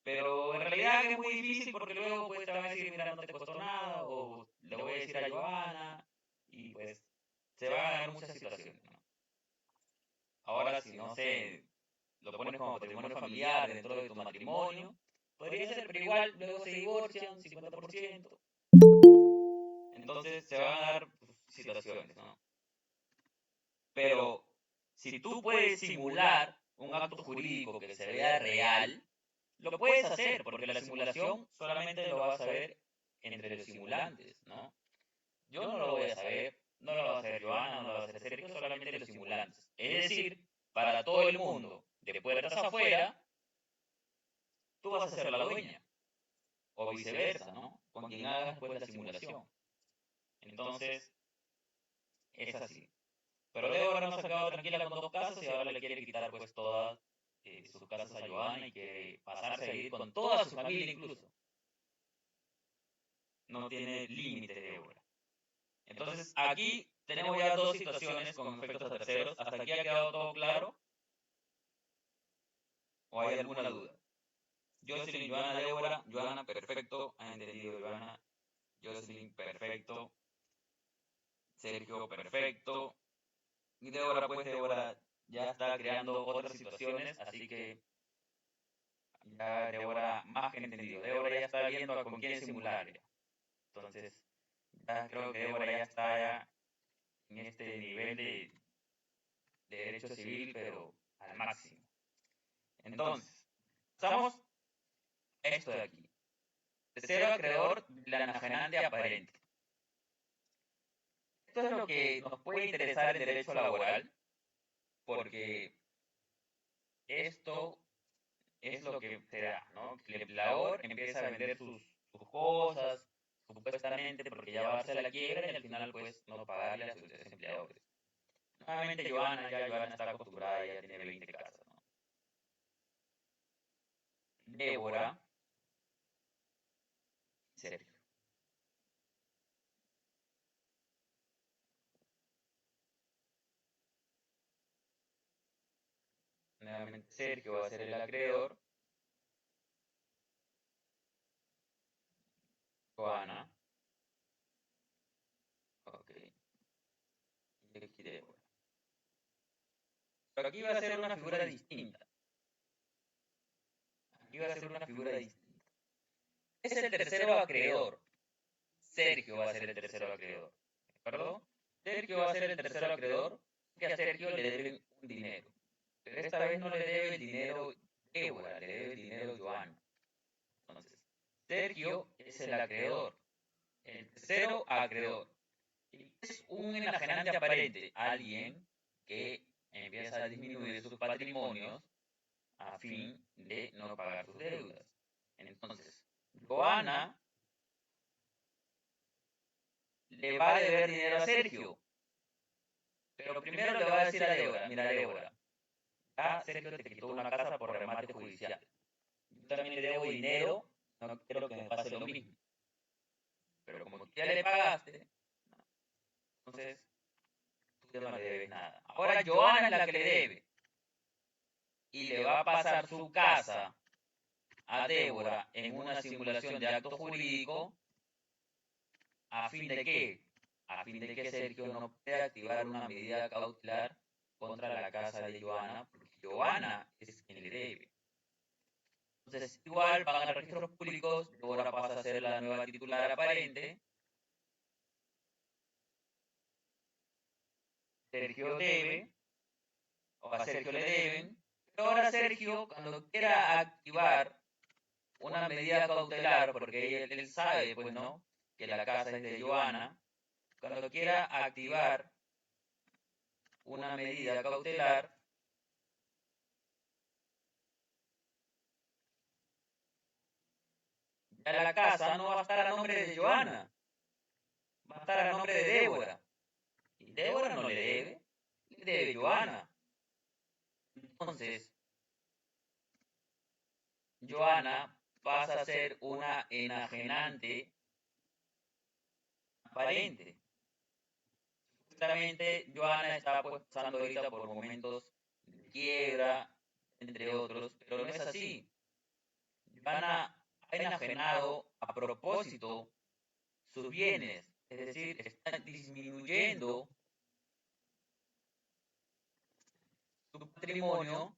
Pero en realidad es muy difícil porque luego pues te van a decir, mira, no te costó nada, o le voy a decir a Joana, y pues se van a dar muchas situaciones, ¿no? Ahora, si no sé, lo pones como patrimonio familiar dentro de tu matrimonio, podría ser, pero igual luego se divorcian, 50%. Entonces se van a dar pues, situaciones, ¿no? Pero si tú puedes simular un acto jurídico que se vea real, lo puedes hacer, porque la simulación solamente lo vas a ver entre los simulantes, ¿no? Yo no lo voy a saber, no lo va a hacer Joana, no lo va a hacer Sergio, solamente los simulantes. Es decir, para todo el mundo, de puertas afuera, tú vas a ser la dueña, o viceversa, ¿no? Con quien hagas pues la simulación. Entonces, es así. Pero Débora no se ha quedado tranquila con dos casas y ahora le quiere quitar pues todas sus casas a Joana y quiere pasarse a vivir con toda su familia incluso. No tiene límite Débora. Entonces aquí tenemos ya dos situaciones con efectos terceros. ¿Hasta aquí ha quedado todo claro o hay alguna duda? Jocelyn, Joana, Débora, Joana, perfecto, ha entendido Joana, Jocelyn, perfecto, Sergio, perfecto, y Débora, pues Débora ya está creando otras situaciones, así que ya Débora más que entendido. Débora ya está viendo a con quién simular. Ya. Entonces, ya creo que Débora ya está ya en este nivel de derecho civil, pero al máximo. Entonces, pasamos a esto de aquí. Tercero acreedor de la enajenante aparente. Esto es lo que nos puede interesar en derecho laboral, porque esto es lo que se da, ¿no? El empleador empieza a vender sus cosas, supuestamente porque ya va a darse la quiebra y al final pues no pagarle a sus empleadores. Nuevamente Joana está acostumbrada, ya tiene 20 casas, ¿no? Débora, Sergio. Nuevamente Sergio va a ser el acreedor, Joana, ok, y aquí Débora. Pero aquí va a ser una figura distinta. Aquí va a ser una figura distinta. Es el tercero acreedor. Sergio va a ser el tercero acreedor. ¿De acuerdo? Sergio va a ser el tercero acreedor que a Sergio le deben un dinero. Pero esta vez no le debe el dinero Débora, le debe el dinero Joana. Entonces, Sergio es el acreedor, el tercero acreedor. Y es un enajenante aparente, alguien que empieza a disminuir sus patrimonios a fin de no pagar sus deudas. Entonces, Joana le va a deber dinero a Sergio, pero primero le va a decir a Débora, mira Débora, ya Sergio te quitó una casa por remate judicial. Yo también le debo dinero, no quiero que me pase lo mismo. Pero como tú ya le pagaste, entonces tú ya no le debes nada. Ahora Joana es la que le debe y le va a pasar su casa a Débora en una simulación de acto jurídico a fin de qué? A fin de que Sergio no pueda activar una medida cautelar contra la casa de Joana, porque Joana es quien le debe. Entonces, igual pagan registros públicos, Débora pasa a ser la nueva titular aparente Sergio debe, o a Sergio le deben, pero ahora Sergio, cuando quiera activar una medida cautelar, porque él sabe, pues, ¿no?, que la casa es de Joana, cuando quiera activar una medida cautelar, ya la casa no va a estar a nombre de Joana, va a estar a nombre de Débora. Y Débora no le debe Joana. Entonces, Joana pasa a ser una enajenante aparente. Justamente Joana está pues pasando ahorita por momentos de quiebra, entre otros, pero no es así. Joana ha enajenado a propósito sus bienes, es decir, está disminuyendo su patrimonio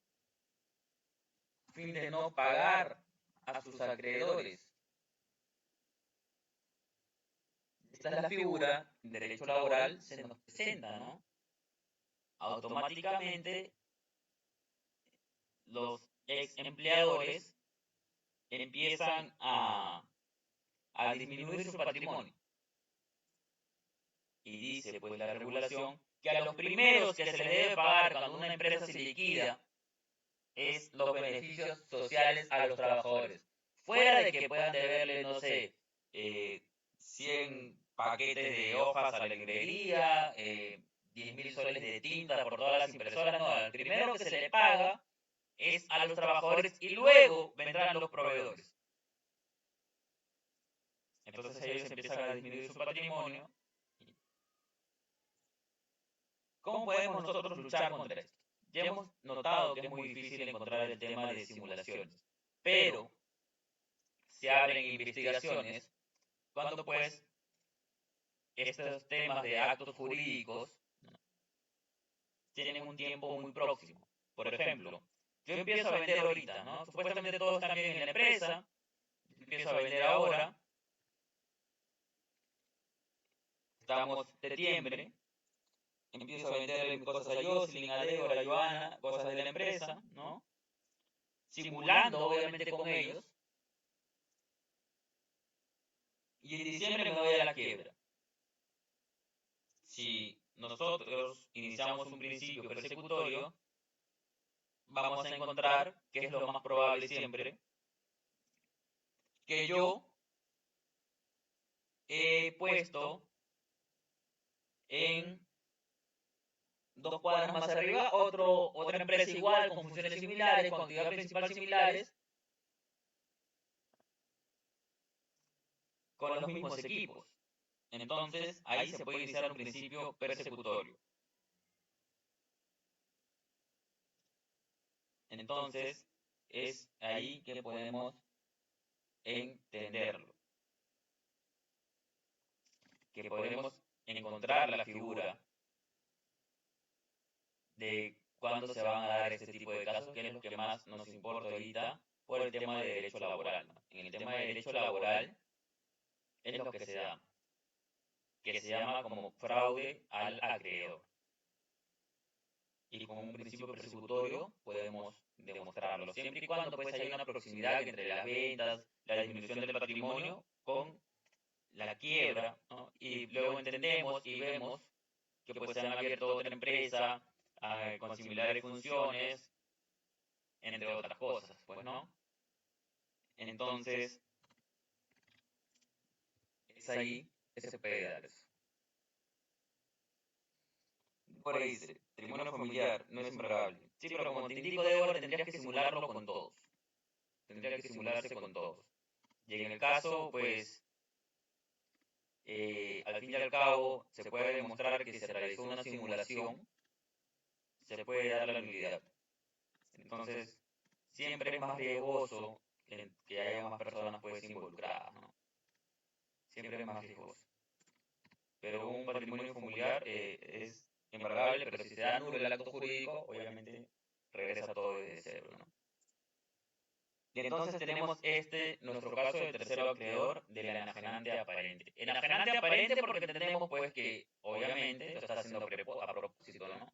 a fin de no pagar a sus acreedores. Esta es la figura en derecho laboral se nos presenta, ¿no? Automáticamente los ex empleadores empiezan a disminuir su patrimonio. Y dice pues la regulación que a los primeros que se les debe pagar cuando una empresa se liquida es los beneficios sociales a los trabajadores. Fuera de que puedan deberle, no sé, 100 paquetes de hojas a la librería, 10.000 soles de tinta por todas las impresoras, no, al primero que se le paga es a los trabajadores y luego vendrán los proveedores. Entonces ellos empiezan a disminuir su patrimonio. ¿Cómo podemos nosotros luchar contra esto? Ya hemos notado que es muy difícil encontrar el tema de simulaciones, pero se abren investigaciones cuando pues estos temas de actos jurídicos, ¿no?, tienen un tiempo muy próximo. Por ejemplo, yo empiezo a vender ahorita, ¿no? Supuestamente todo está bien en la empresa, yo empiezo a vender ahora, estamos en septiembre, empiezo a venderle mis cosas a Jocelyn, a Débora, a Joana, cosas de la empresa, ¿no? Simulando obviamente con ellos, y en diciembre me voy a la quiebra. Si nosotros iniciamos un principio persecutorio, vamos a encontrar, que es lo más probable siempre, que yo he puesto en 2 cuadras más arriba otra empresa igual, con funciones similares, con actividad principal similares, con los mismos equipos. Entonces, ahí se puede iniciar un principio persecutorio. Entonces, es ahí que podemos entenderlo, que podemos encontrar la figura de cuándo se van a dar este tipo de casos, que es lo que más nos importa ahorita por el tema de derecho laboral, ¿no? En el tema de derecho laboral es lo que se llama como fraude al acreedor. Y con un principio persecutorio podemos demostrarlo, siempre y cuando pues haya una proximidad entre las ventas, la disminución del patrimonio con la quiebra, ¿no? Y luego entendemos y vemos que pues se han abierto otra empresa con similares funciones, entre otras cosas, pues, ¿no? Entonces, es ahí que se puede dar eso. Por ahí dice, patrimonio familiar no es embargable. Sí, pero como te indico, Débora, tendrías que simularlo con todos. Tendría que simularse con todos. Y en el caso, pues, al fin y al cabo, se puede demostrar que se realizó una simulación, se puede dar la nulidad. Entonces, siempre es más riesgoso que haya más personas pues involucradas, ¿no? Siempre es más riesgoso. Pero un patrimonio familiar es embargable, pero si se da nulo el acto jurídico, obviamente regresa todo desde cero, ¿no? Y entonces tenemos nuestro caso de tercero acreedor del enajenante aparente. Enajenante aparente porque entendemos pues que obviamente lo está haciendo a propósito, ¿no?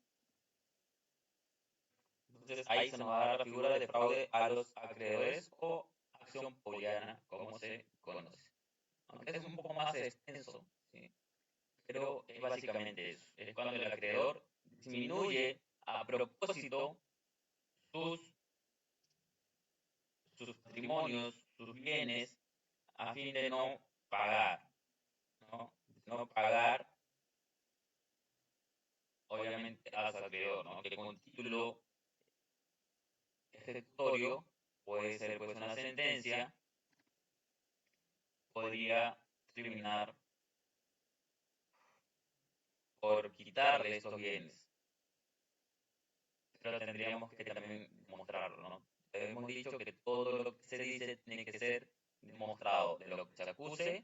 Entonces ahí se nos va a dar la figura de fraude a los acreedores o acción poliana, como se conoce. Aunque es un poco más extenso, ¿sí? Pero es básicamente eso. Es cuando el acreedor disminuye a propósito sus, sus patrimonios, sus bienes, a fin de no pagar, ¿no? No pagar, obviamente, a su acreedor, ¿no? Que con título ejecutorio puede ser pues una sentencia, podría terminar por quitarle estos bienes, pero tendríamos que también demostrarlo, ¿no? Hemos dicho que todo lo que se dice tiene que ser demostrado, de lo que se acuse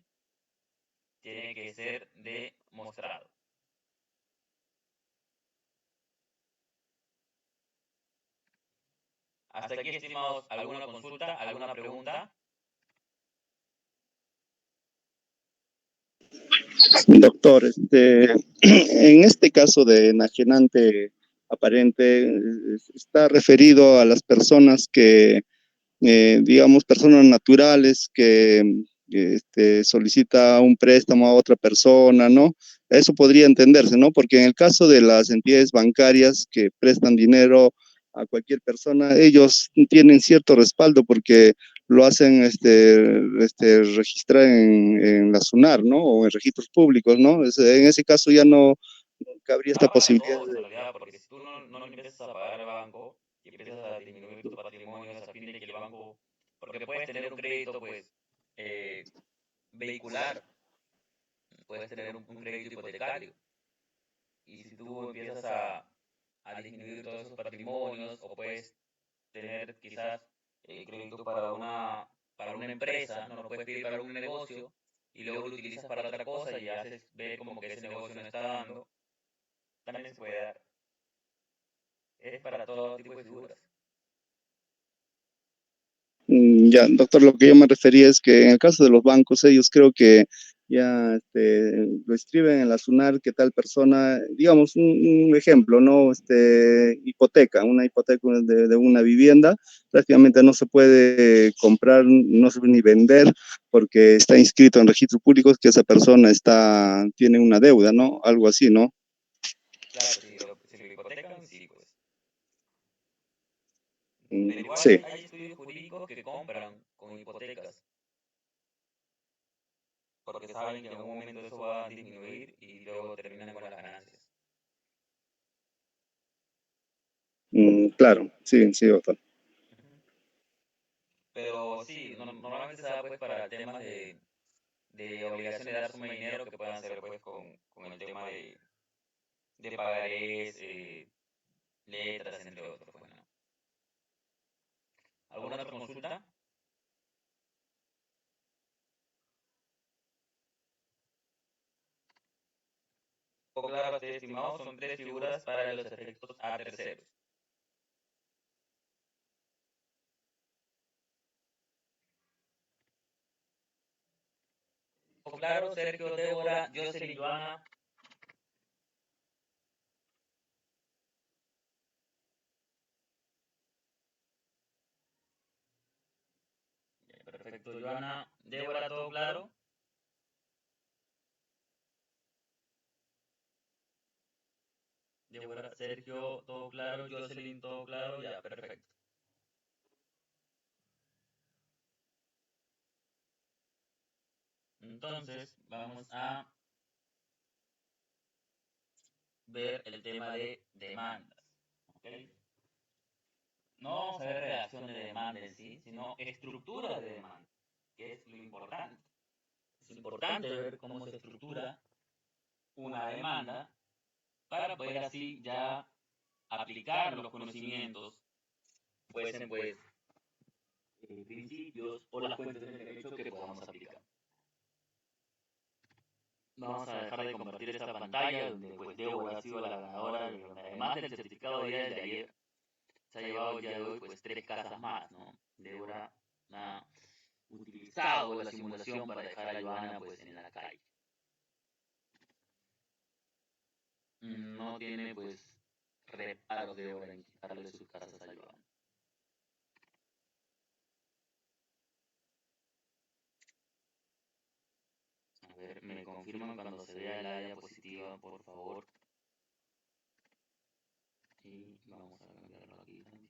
tiene que ser demostrado. Hasta aquí, estimados, ¿alguna consulta, alguna pregunta? Doctor, en este caso de enajenante aparente, está referido a las personas que, digamos, personas naturales que solicita un préstamo a otra persona, ¿no? Eso podría entenderse, ¿no? Porque en el caso de las entidades bancarias que prestan dinero a cualquier persona, ellos tienen cierto respaldo porque lo hacen registrar en la SUNAR, ¿no? O en registros públicos, ¿no? En ese caso ya no cabría esta Va para posibilidad todos en de... realidad, porque si tú no empiezas a pagar al banco y empiezas a disminuir tus patrimonios a fin de que el banco, porque puedes tener un crédito pues eh, vehicular, puedes tener un crédito hipotecario, y si tú empiezas a disminuir todos esos patrimonios o puedes tener quizás crédito para una empresa, no lo puedes pedir para un negocio y luego lo utilizas para otra cosa y haces ver como que ese negocio no está dando, también se puede dar. Es para todo tipo de figuras. Ya, doctor, lo que yo me refería es que en el caso de los bancos, ellos creo que ya lo escriben en la SUNAR que tal persona, digamos, un ejemplo, ¿no? Una hipoteca de una vivienda, prácticamente no se puede comprar, no se puede ni vender porque está inscrito en registros públicos que esa persona tiene una deuda, ¿no? Algo así, ¿no? Claro, si lo hipotecan, sí, pues. Pero igual Sí. hay estudios jurídicos que compran con hipotecas, porque saben que en algún momento eso va a disminuir y luego terminan con las ganancias. Claro, sí, sí, doctor. Pero sí, normalmente se da pues para temas de obligación de dar suma de dinero que puedan ser pues con el tema de pagarés, letras, entre otros. Pues, ¿no? ¿Alguna otra consulta? O claro, estimado, son tres figuras para los efectos a terceros. O claro, Sergio, Débora, Jocelyn, Joana. Perfecto, Joana, Débora, ¿todo claro? Débora, Sergio, todo claro, Jocelyn, todo claro, ya, perfecto. Entonces, vamos a ver el tema de demandas. ¿Ok? No vamos a ver redacción de demanda en sí, sino estructura de demanda, que es lo importante. Es importante ver cómo se estructura una demanda para poder así ya aplicar los conocimientos, fuesen pues principios o las fuentes del derecho que podamos aplicar. Vamos a dejar de compartir esta pantalla donde pues Débora ha sido la ganadora y donde además del certificado de día de ayer se ha llevado el día de hoy pues 3 casas más, ¿no? Débora ha utilizado la simulación para dejar a Joana pues en la calle. No tiene pues reparos de hora en quitarle sus casas a Joana. A ver, me confirman cuando se vea el área positiva, por favor. Y vamos a cambiarlo aquí también.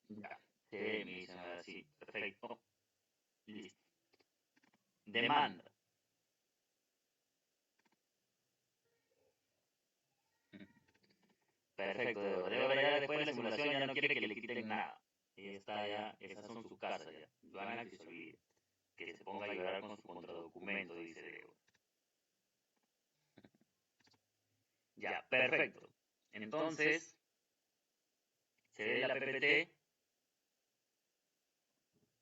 Ya, se ve, me dicen ahora sí, perfecto. Listo. Demanda. Perfecto, Débora ya después de la simulación ya no quiere que le quiten nada. Ella está ya, esas son sus casas ya. Joana que se olvide. Que se ponga a llorar con su contradocumento, dice Débora. Ya, perfecto. Entonces, se ve la PPT.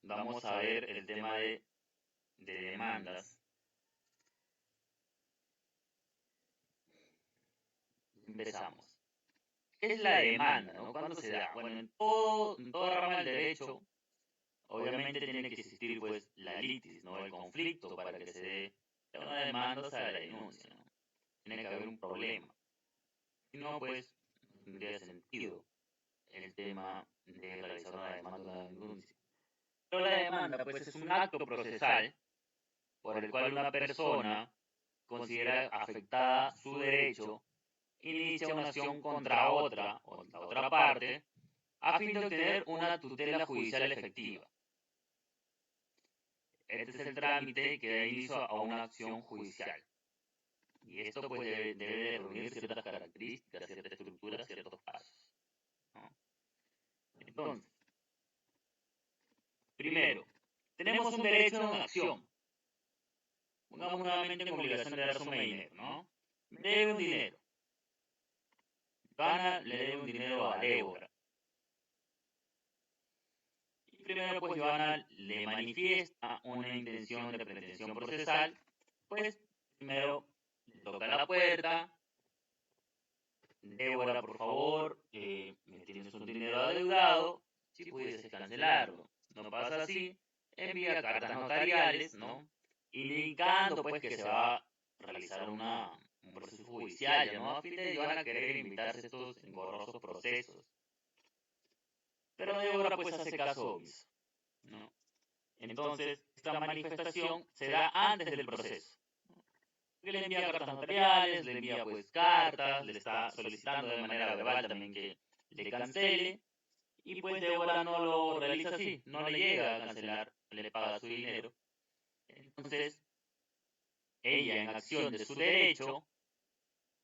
Vamos a ver el tema de demandas. Empezamos. ¿Qué es la demanda? ¿No? ¿Cuándo se da? Bueno, en toda rama del derecho, obviamente tiene que existir pues la litis, ¿no? El conflicto para que se dé una demanda, o sea, la denuncia, ¿no? Tiene que haber un problema. Si no, pues, no tendría sentido el tema de realizar una demanda o una denuncia. Pero la demanda, pues, es un acto procesal por el cual una persona considera afectada su derecho, inicia una acción contra otra o la otra parte a fin de obtener una tutela judicial efectiva. Este es el trámite que da inicio a una acción judicial. Y esto pues debe reunir ciertas características, ciertas estructuras, ciertos pasos, ¿no? Entonces, primero, tenemos un derecho a una acción. Pongamos nuevamente en obligación de dar suma de dinero, ¿no? Me debe un dinero. Joana le debe un dinero a Débora. Y primero pues Joana le manifiesta una intención de pretensión procesal, pues primero le toca la puerta. Débora, por favor, me tienes un dinero adeudado, si pudieses cancelarlo. No pasa así, envía cartas notariales, ¿no? Indicando pues que se va a realizar un proceso judicial, ¿no? A fin de Joana querer invitarse estos engorrosos procesos. Pero Débora pues hace caso omiso, ¿no? Entonces, esta manifestación se da antes del proceso. Que le envía cartas notariales, le envía pues cartas, le está solicitando de manera verbal también que le cancele, y pues Débora no lo realiza así, no le llega a cancelar, le paga su dinero. Entonces, ella en acción de su derecho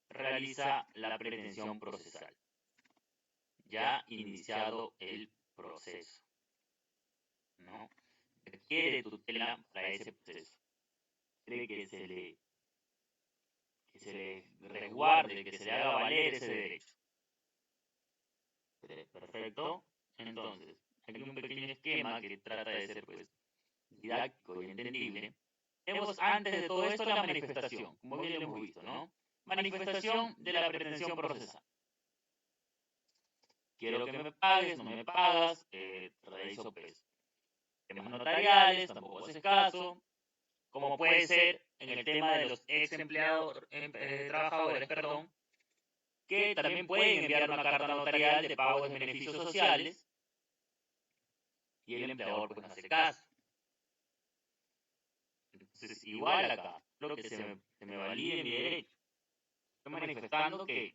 realiza la pretensión procesal, ya iniciado el proceso, ¿no? Requiere tutela para ese proceso, quiere que se le resguarde, que se le haga valer ese derecho. Perfecto. Entonces, aquí un pequeño esquema que trata de ser pues didáctico y entendible. Tenemos antes de todo esto la manifestación, como bien lo hemos visto, ¿no? Manifestación de la pretensión procesal. Quiero que me pagues, no me pagas, realizo pues temas notariales, tampoco haces caso, como puede ser en el tema de los ex empleados, trabajadores, perdón, que también pueden enviar una carta notarial de pago de beneficios sociales y el empleador pues no hace caso. Entonces, igual acá, lo que se me valide mi derecho. Estoy manifestando que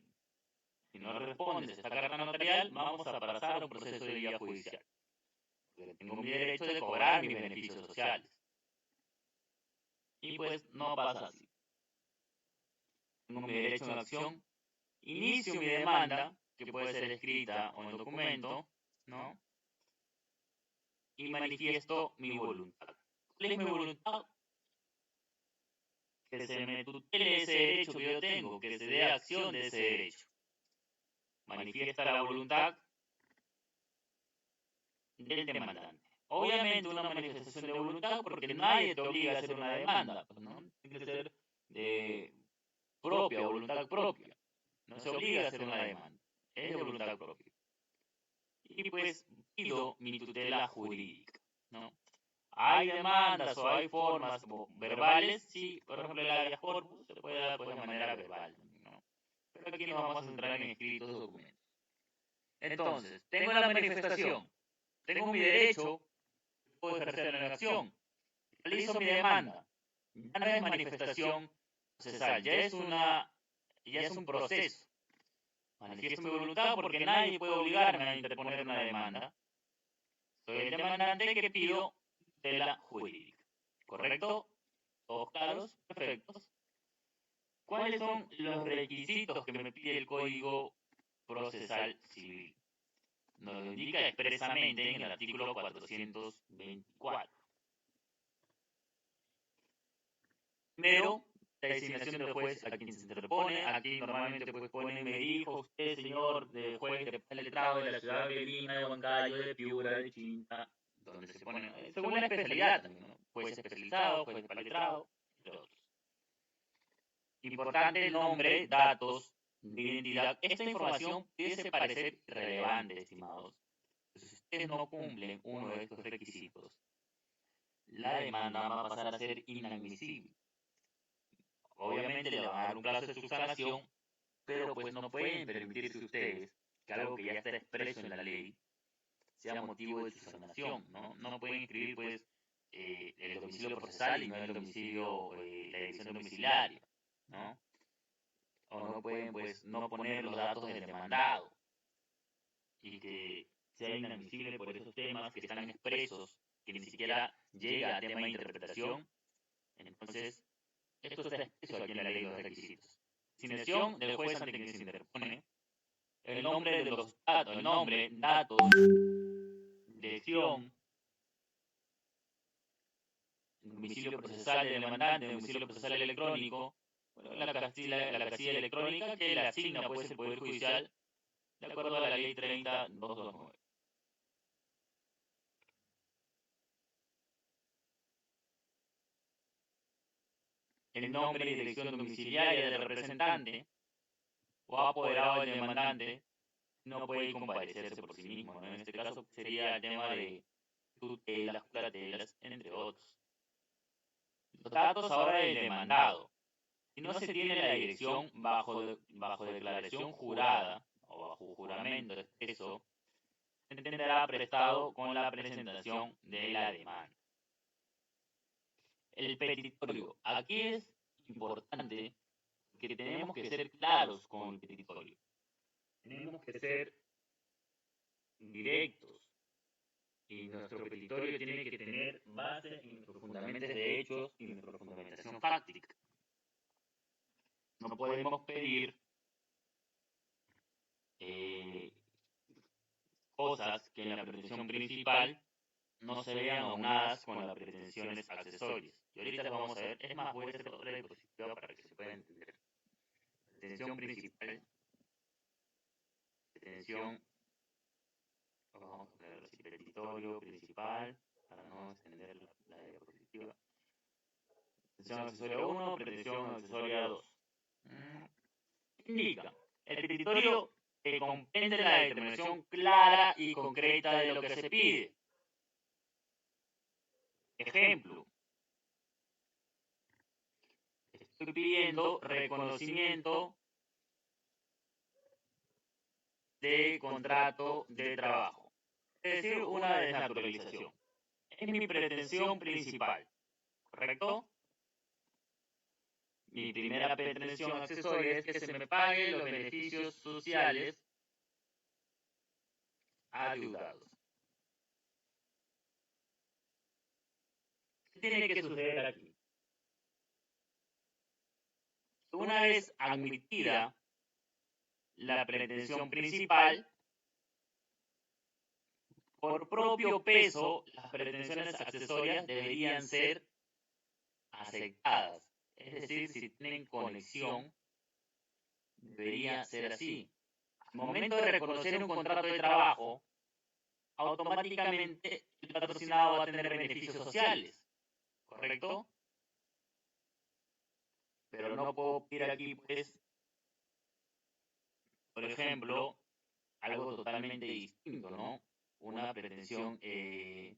si no respondes a esta carta notarial, vamos a pasar a un proceso de vía judicial. Porque tengo mi derecho de cobrar mis beneficios sociales. Y pues no pasa así. Tengo mi derecho en acción, inicio mi demanda, que puede ser escrita o en documento, ¿no? Y manifiesto mi voluntad. ¿Cuál es mi voluntad? Que se me tutele ese derecho que yo tengo, que se dé acción de ese derecho. Manifiesta la voluntad del demandante. Obviamente una manifestación de voluntad porque nadie te obliga a hacer una demanda, pues, ¿no? Tiene que ser de propia, voluntad propia. No se obliga a hacer una demanda, es de voluntad propia. Y pues pido mi tutela jurídica, ¿no? Hay demandas o hay formas verbales, sí, por ejemplo el habeas corpus se puede dar pues, de manera verbal, ¿no? Pero aquí nos vamos a centrar en escritos documentos. Entonces, tengo la manifestación, tengo mi derecho, puedo ejercer en acción, realizo mi demanda, ya no es manifestación procesal, ya es un proceso. Manifiesto mi voluntad porque nadie puede obligarme a interponer una demanda. Soy el demandante que pido tutela jurídica. ¿Correcto? ¿Todos claros? Perfectos. ¿Cuáles son los requisitos que me pide el Código Procesal Civil? Nos lo indica expresamente en el artículo 424. Primero, la designación del juez a quien se interpone. Aquí normalmente pues pone, me dijo usted, señor de juez de letrado de la ciudad de Lima, de Huancayo, de Piura, de Chinta, donde se pone, según la especialidad también, ¿no? Juez especializado, juez de letrado, entre otros. Importante el nombre, datos de identidad. Esta información pudiese parecer irrelevante, estimados. Pero si ustedes no cumplen uno de estos requisitos, la demanda va a pasar a ser inadmisible. Obviamente le van a dar un plazo de subsanación, pero pues no pueden permitirse ustedes que algo que ya está expreso en la ley sea motivo de subsanación, ¿no? No pueden escribir pues el domicilio procesal y no el domicilio, la dirección domiciliaria, ¿no? O no pueden pues no poner los datos del demandado y que sea inadmisible por esos temas que están expresos, que ni siquiera llega a tema de interpretación. Entonces, esto está expreso aquí en la ley de los requisitos. Designación del juez ante quien se interpone, el nombre de los datos, el nombre, datos, dirección, domicilio procesal del demandante, domicilio procesal electrónico, bueno, la casilla electrónica que le asigna pues el Poder Judicial de acuerdo a la ley 30.229. El nombre y dirección domiciliaria del representante o apoderado del demandante no puede comparecerse por sí mismo, ¿no? En este caso sería el tema de tutelas, cuartelas, entre otros. Los datos ahora del demandado. Si no se tiene la dirección bajo declaración jurada o bajo juramento expreso, se entenderá prestado con la presentación de la demanda. El petitorio. Aquí es importante que tenemos que ser claros con el petitorio. Tenemos que ser directos. Y nuestro petitorio tiene que tener base en nuestros fundamentos de hechos y nuestra fundamentación fáctica. No podemos pedir cosas que en la pretensión principal no se vean aunadas con las pretensiones accesorias. Y ahorita las vamos a ver. Es más, voy a hacer otra diapositiva para que se pueda entender. Pretensión principal. Pretensión. Vamos a poner así, petitorio principal, para no extender la diapositiva. Pretensión accesoria 1, pretensión accesoria 2. Indica, el petitorio comprende la determinación clara y concreta de lo que se pide. Ejemplo, estoy pidiendo reconocimiento de contrato de trabajo, es decir, una desnaturalización. Es mi pretensión principal, ¿correcto? Mi primera pretensión accesoria es que se me pague los beneficios sociales adeudados. ¿Qué tiene que suceder aquí? Una vez admitida la pretensión principal, por propio peso, las pretensiones accesorias deberían ser aceptadas. Es decir, si tienen conexión, debería ser así. Al momento de reconocer un contrato de trabajo, automáticamente el patrocinado va a tener beneficios sociales, ¿correcto? Pero no puedo pedir aquí, pues, por ejemplo, algo totalmente distinto, ¿no? Una pretensión que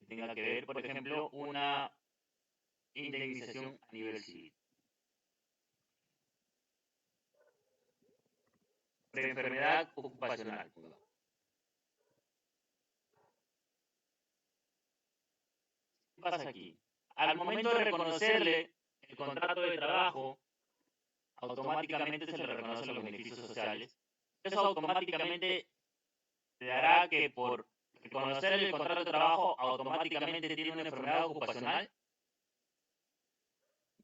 tenga que ver, por ejemplo, una indemnización a nivel civil. Por enfermedad ocupacional. ¿Qué pasa aquí? Al momento de reconocerle el contrato de trabajo, automáticamente se le reconocen los beneficios sociales. Eso automáticamente le hará que por reconocer el contrato de trabajo, automáticamente tiene una enfermedad ocupacional.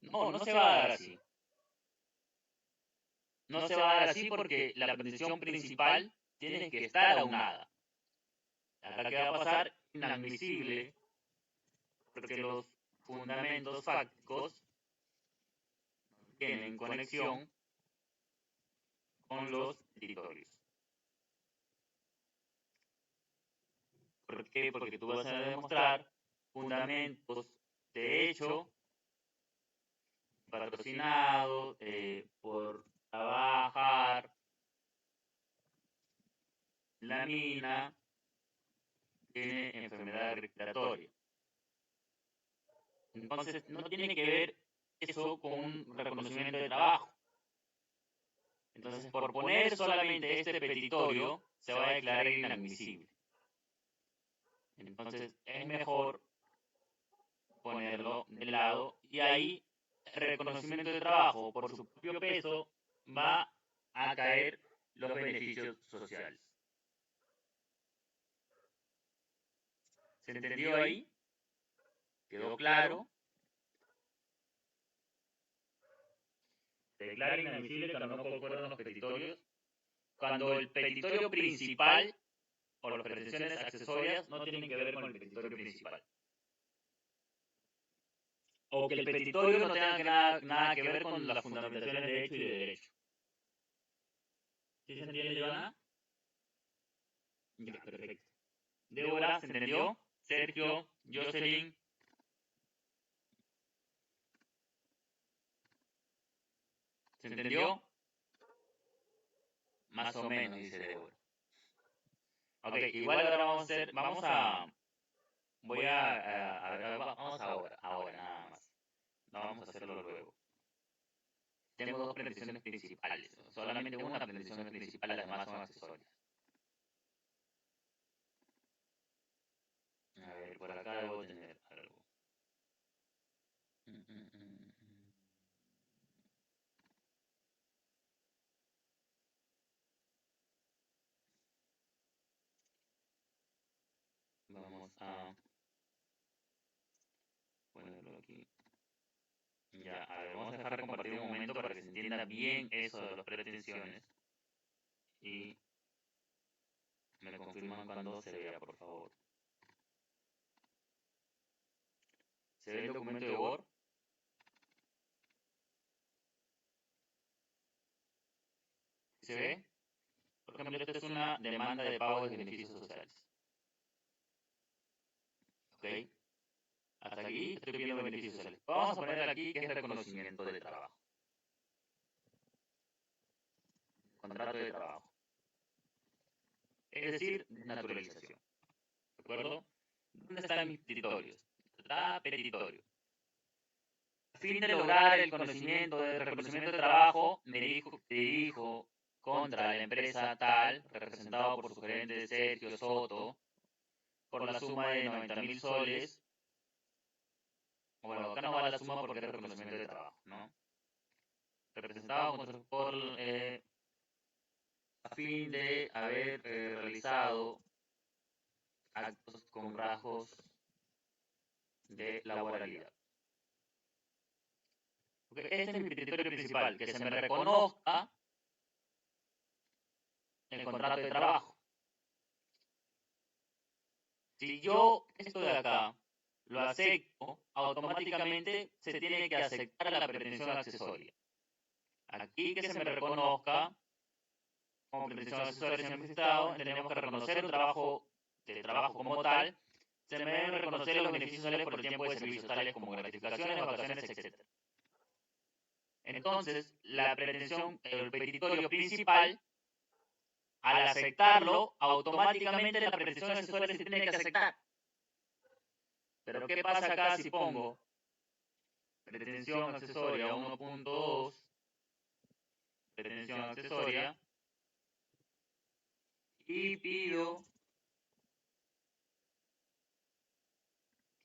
No, no se va a dar así. No se va a dar así porque la pretensión principal tiene que estar aunada. Acá que va a pasar inadmisible porque los fundamentos fácticos tienen conexión con los petitorios. ¿Por qué? Porque tú vas a demostrar fundamentos de hecho patrocinado por trabajar la mina tiene enfermedad respiratoria. Entonces no tiene que ver eso con un reconocimiento de trabajo. Entonces, por poner solamente este petitorio, se va a declarar inadmisible. Entonces, es mejor ponerlo de lado y ahí el reconocimiento de trabajo por su propio peso va a caer los beneficios sociales. ¿Se entendió ahí? ¿Quedó claro? Se declara inadmisible cuando no concuerdan los petitorios, cuando el petitorio principal o las pretensiones accesorias no tienen que ver con el petitorio principal. O que el petitorio no tenga nada que ver con las fundamentaciones de hecho y de derecho. ¿Sí se entiende, Joana? Ya, perfecto. Débora, ¿se entendió? Sergio, Jocelyn, ¿se entendió? Más o menos, dice Débora. Ok, igual ahora vamos ahora nada más. No vamos a hacerlo luego. Tengo dos pretensiones principales. Solamente una pretensión principal, las demás son accesorias. A ver, por acá debo tener algo. Vamos a ponerlo aquí. Ya, a ver, vamos a dejar de compartir un momento para que se entienda bien eso de las pretensiones. Y me confirman cuando se vea, por favor. ¿Se ve el documento de Word? ¿Se ve? Por ejemplo, esta es una demanda de pago de beneficios sociales. ¿Ok? Hasta aquí estoy pidiendo beneficios sociales. Vamos a poner aquí que es reconocimiento de trabajo. Contrato de trabajo. Es decir, naturalización. ¿De acuerdo? ¿Dónde están mis petitorios? Está petitorio. A fin de lograr el reconocimiento de trabajo, me dirijo contra la empresa tal, representado por su gerente Sergio Soto, por la suma de 90.000 soles. Bueno, acá no va la suma porque es reconocimiento de trabajo, ¿no? Representado a fin de haber realizado actos con rasgos de laboralidad. Okay, este es mi petitorio principal, que se me reconozca el contrato de trabajo. Si yo esto de acá lo acepto, automáticamente se tiene que aceptar la pretensión accesoria. Aquí que se me reconozca como pretensión accesoria, señor magistrado, tenemos que reconocer un trabajo de trabajo como tal, se me deben reconocer los beneficios sociales por el tiempo de servicio, tales como gratificaciones, vacaciones, etc. Entonces, la pretensión, el petitorio principal, al aceptarlo, automáticamente la pretensión accesoria se tiene que aceptar. Pero ¿qué pasa acá si pongo pretensión accesoria 1.2, pretensión accesoria, y pido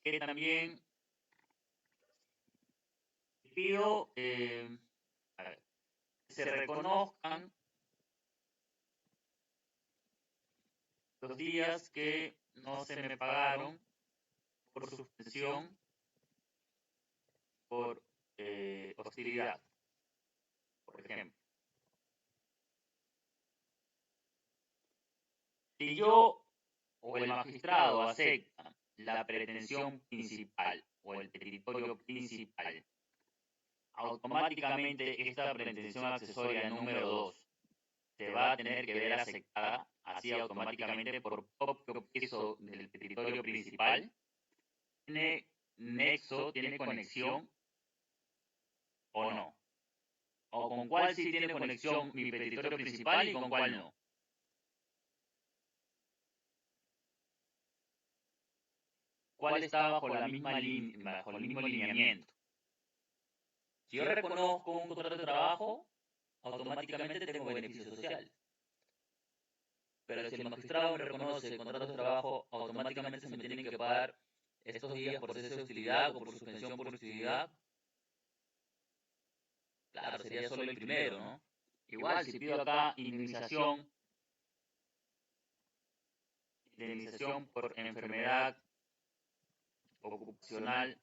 que también a ver, se reconozcan los días que no se me pagaron por suspensión, por hostilidad, por ejemplo. Si yo o el magistrado acepta la pretensión principal o el petitorio principal, automáticamente esta pretensión accesoria número 2 se va a tener que ver aceptada así automáticamente por propio peso del petitorio principal. ¿Tiene nexo, tiene conexión o no? ¿O con cuál sí tiene conexión mi petitorio principal y con cuál no? ¿Cuál está bajo la misma bajo el mismo lineamiento? Si yo reconozco un contrato de trabajo, automáticamente tengo beneficios sociales. Pero si el magistrado me reconoce el contrato de trabajo, automáticamente se me tienen que pagar estos días por cese de hostilidad o por suspensión por hostilidad. Claro, sería solo el primero, ¿no? Igual, si pido acá indemnización por enfermedad ocupacional,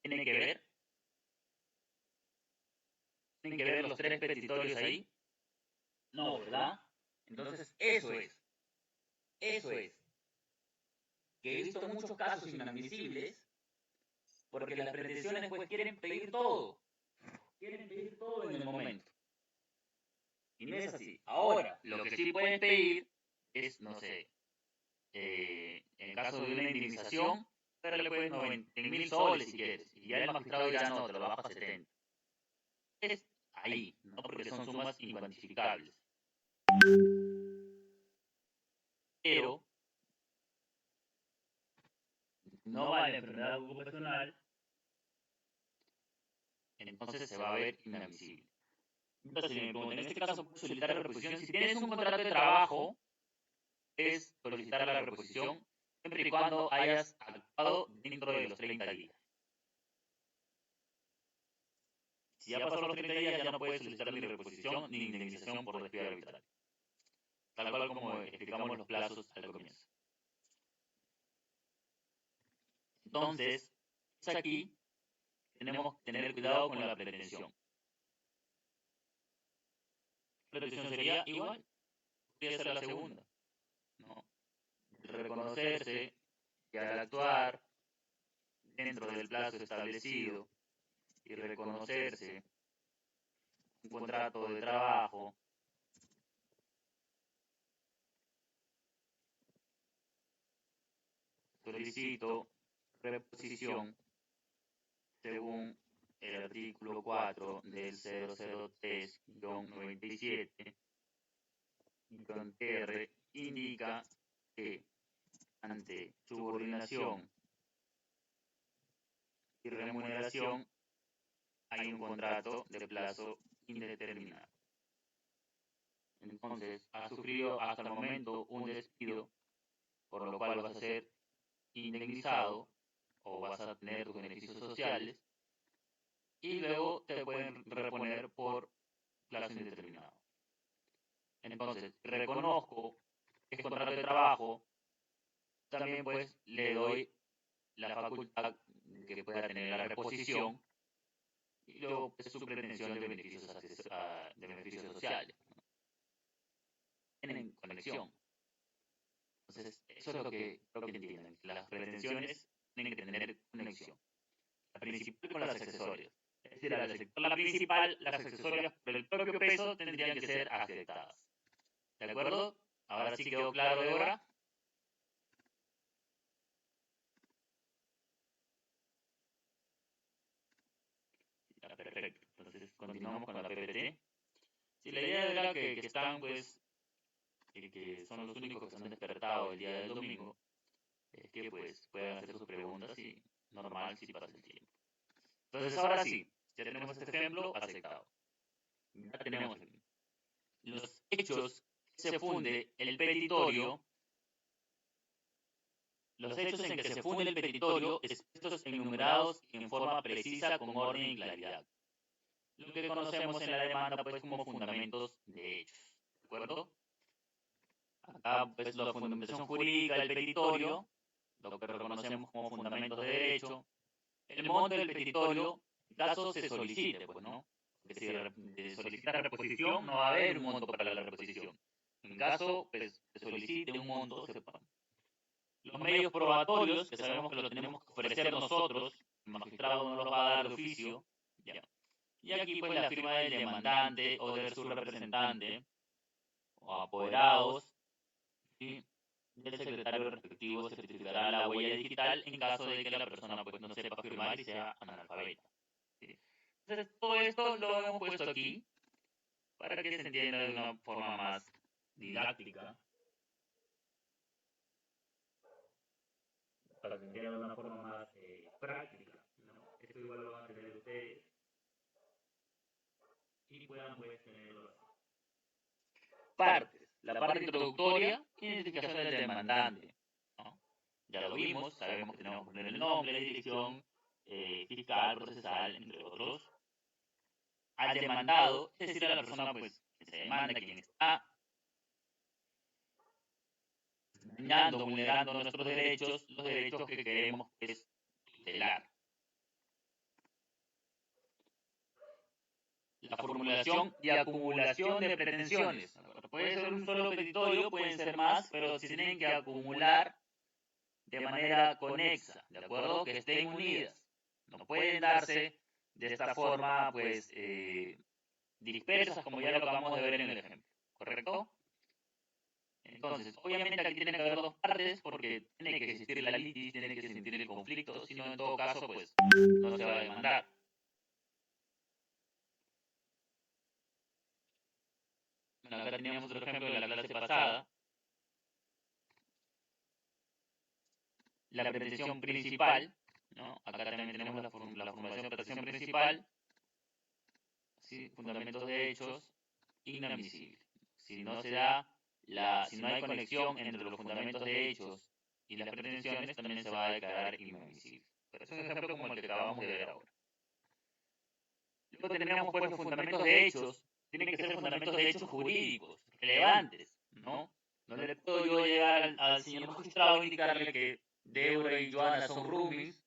¿tiene que ver? ¿Tienen que ver los tres petitorios ahí? No, ¿verdad? Entonces, eso es. Que he visto muchos casos inadmisibles porque las pretensiones pues quieren pedir todo. Quieren pedir todo en el momento. Y no es así. Ahora, lo que sí puedes pedir es, no sé, en caso de una indemnización, darle pues 90.000 soles si quieres. Y ya el magistrado dirá, no, te lo bajo a 70. Es ahí, ¿no? Porque son sumas incuantificables. Pero no va la enfermedad ocupacional, entonces se va a ver inadmisible. Entonces, si me preguntan, en este caso, ¿puedo solicitar la reposición? Si tienes un contrato de trabajo, es solicitar la reposición siempre y cuando hayas actuado dentro de los 30 días. Si ya pasó los 30 días, ya no puedes solicitar ni reposición ni indemnización por despido arbitrario. Tal cual como explicamos los plazos al comienzo. Entonces, es aquí tenemos que tener cuidado con la pretensión. La pretensión sería igual, podría ser la segunda, ¿no? Reconocerse que al actuar dentro del plazo establecido y reconocerse un contrato de trabajo, solicito reposición según el artículo 4 del 003-97, y con TR indica que ante subordinación y remuneración hay un contrato de plazo indeterminado. Entonces, has sufrido hasta el momento un despido, por lo cual vas a ser indemnizado o vas a tener tus beneficios sociales y luego te pueden reponer por plazo indeterminado. Entonces, reconozco que es contrato de trabajo, también pues le doy la facultad que pueda tener la reposición y luego pues, su pretensión de beneficios sociales. Tienen conexión. Entonces, eso es lo que creo que entiendan. Las pretensiones tienen que tener conexión. La principal con las accesorias. Es decir, al aceptar la principal, las accesorias por el propio peso tendrían que ser aceptadas. ¿De acuerdo? Ahora sí quedó claro, Débora. Ya, perfecto. Entonces continuamos con la PPT. Sí, la idea era que están, pues, que son los únicos que se han despertado el día del domingo, es que pues puedan hacer sus preguntas y normal si pasa el tiempo. Entonces ahora sí, ya tenemos este ejemplo aceptado. Ya tenemos los hechos que se funde el petitorio, los hechos en que se funde el petitorio expuestos enumerados en forma precisa con orden y claridad. Lo que conocemos en la demanda pues como fundamentos de hechos. ¿De acuerdo? Acá pues la fundamentación jurídica del petitorio, lo que reconocemos como fundamentos de derecho, el monto del petitorio, en caso se solicite, pues, ¿no? Que si se solicita reposición, no va a haber un monto para la reposición. En caso, pues, se solicite un monto, se paga. Los medios probatorios, que sabemos que lo tenemos que ofrecer nosotros, el magistrado no los va a dar de oficio, ya. Y aquí, pues, la firma del demandante o de su representante, o apoderados, y del secretario respectivo certificará la huella digital en caso de que la persona, pues, no sepa firmar y sea analfabeta. ¿Sí? Entonces, todo esto lo hemos puesto aquí para que se entienda de una forma más didáctica, para que se entienda de una forma más práctica, ¿no? Esto igual lo van a tener ustedes y puedan pues tenerlo así. Partes. La parte introductoria, identificación del demandante, ¿no? Ya lo vimos, sabemos que tenemos que poner el nombre, la dirección, fiscal, procesal, entre otros. Al demandado, es decir, a la persona pues, que se demanda, quien está dañando, vulnerando nuestros derechos, los derechos que queremos pues, tutelar. La formulación y acumulación de pretensiones. Puede ser un solo petitorio, pueden ser más, pero se tienen que acumular de manera conexa, ¿de acuerdo? Que estén unidas. No pueden darse de esta forma, pues, dispersas, como ya lo acabamos de ver en el ejemplo, ¿correcto? Entonces, obviamente aquí tiene que haber dos partes porque tiene que existir la litis, tiene que existir el conflicto, si no, en todo caso, pues, no se va a demandar. Bueno, acá teníamos otro ejemplo de la clase pasada. La pretensión principal, ¿no? Acá también tenemos la formulación de pretensión principal, ¿sí? Fundamentos de hechos, inadmisible. Si no se da si no hay conexión entre los fundamentos de hechos y las pretensiones, también se va a declarar inadmisible. Pero es un ejemplo como el que acabamos de ver ahora. Luego tenemos pues los fundamentos de hechos, tienen que ser fundamentos de hechos jurídicos, relevantes, ¿no? No le puedo yo llegar al señor magistrado e indicarle que Débora y Joana son roomies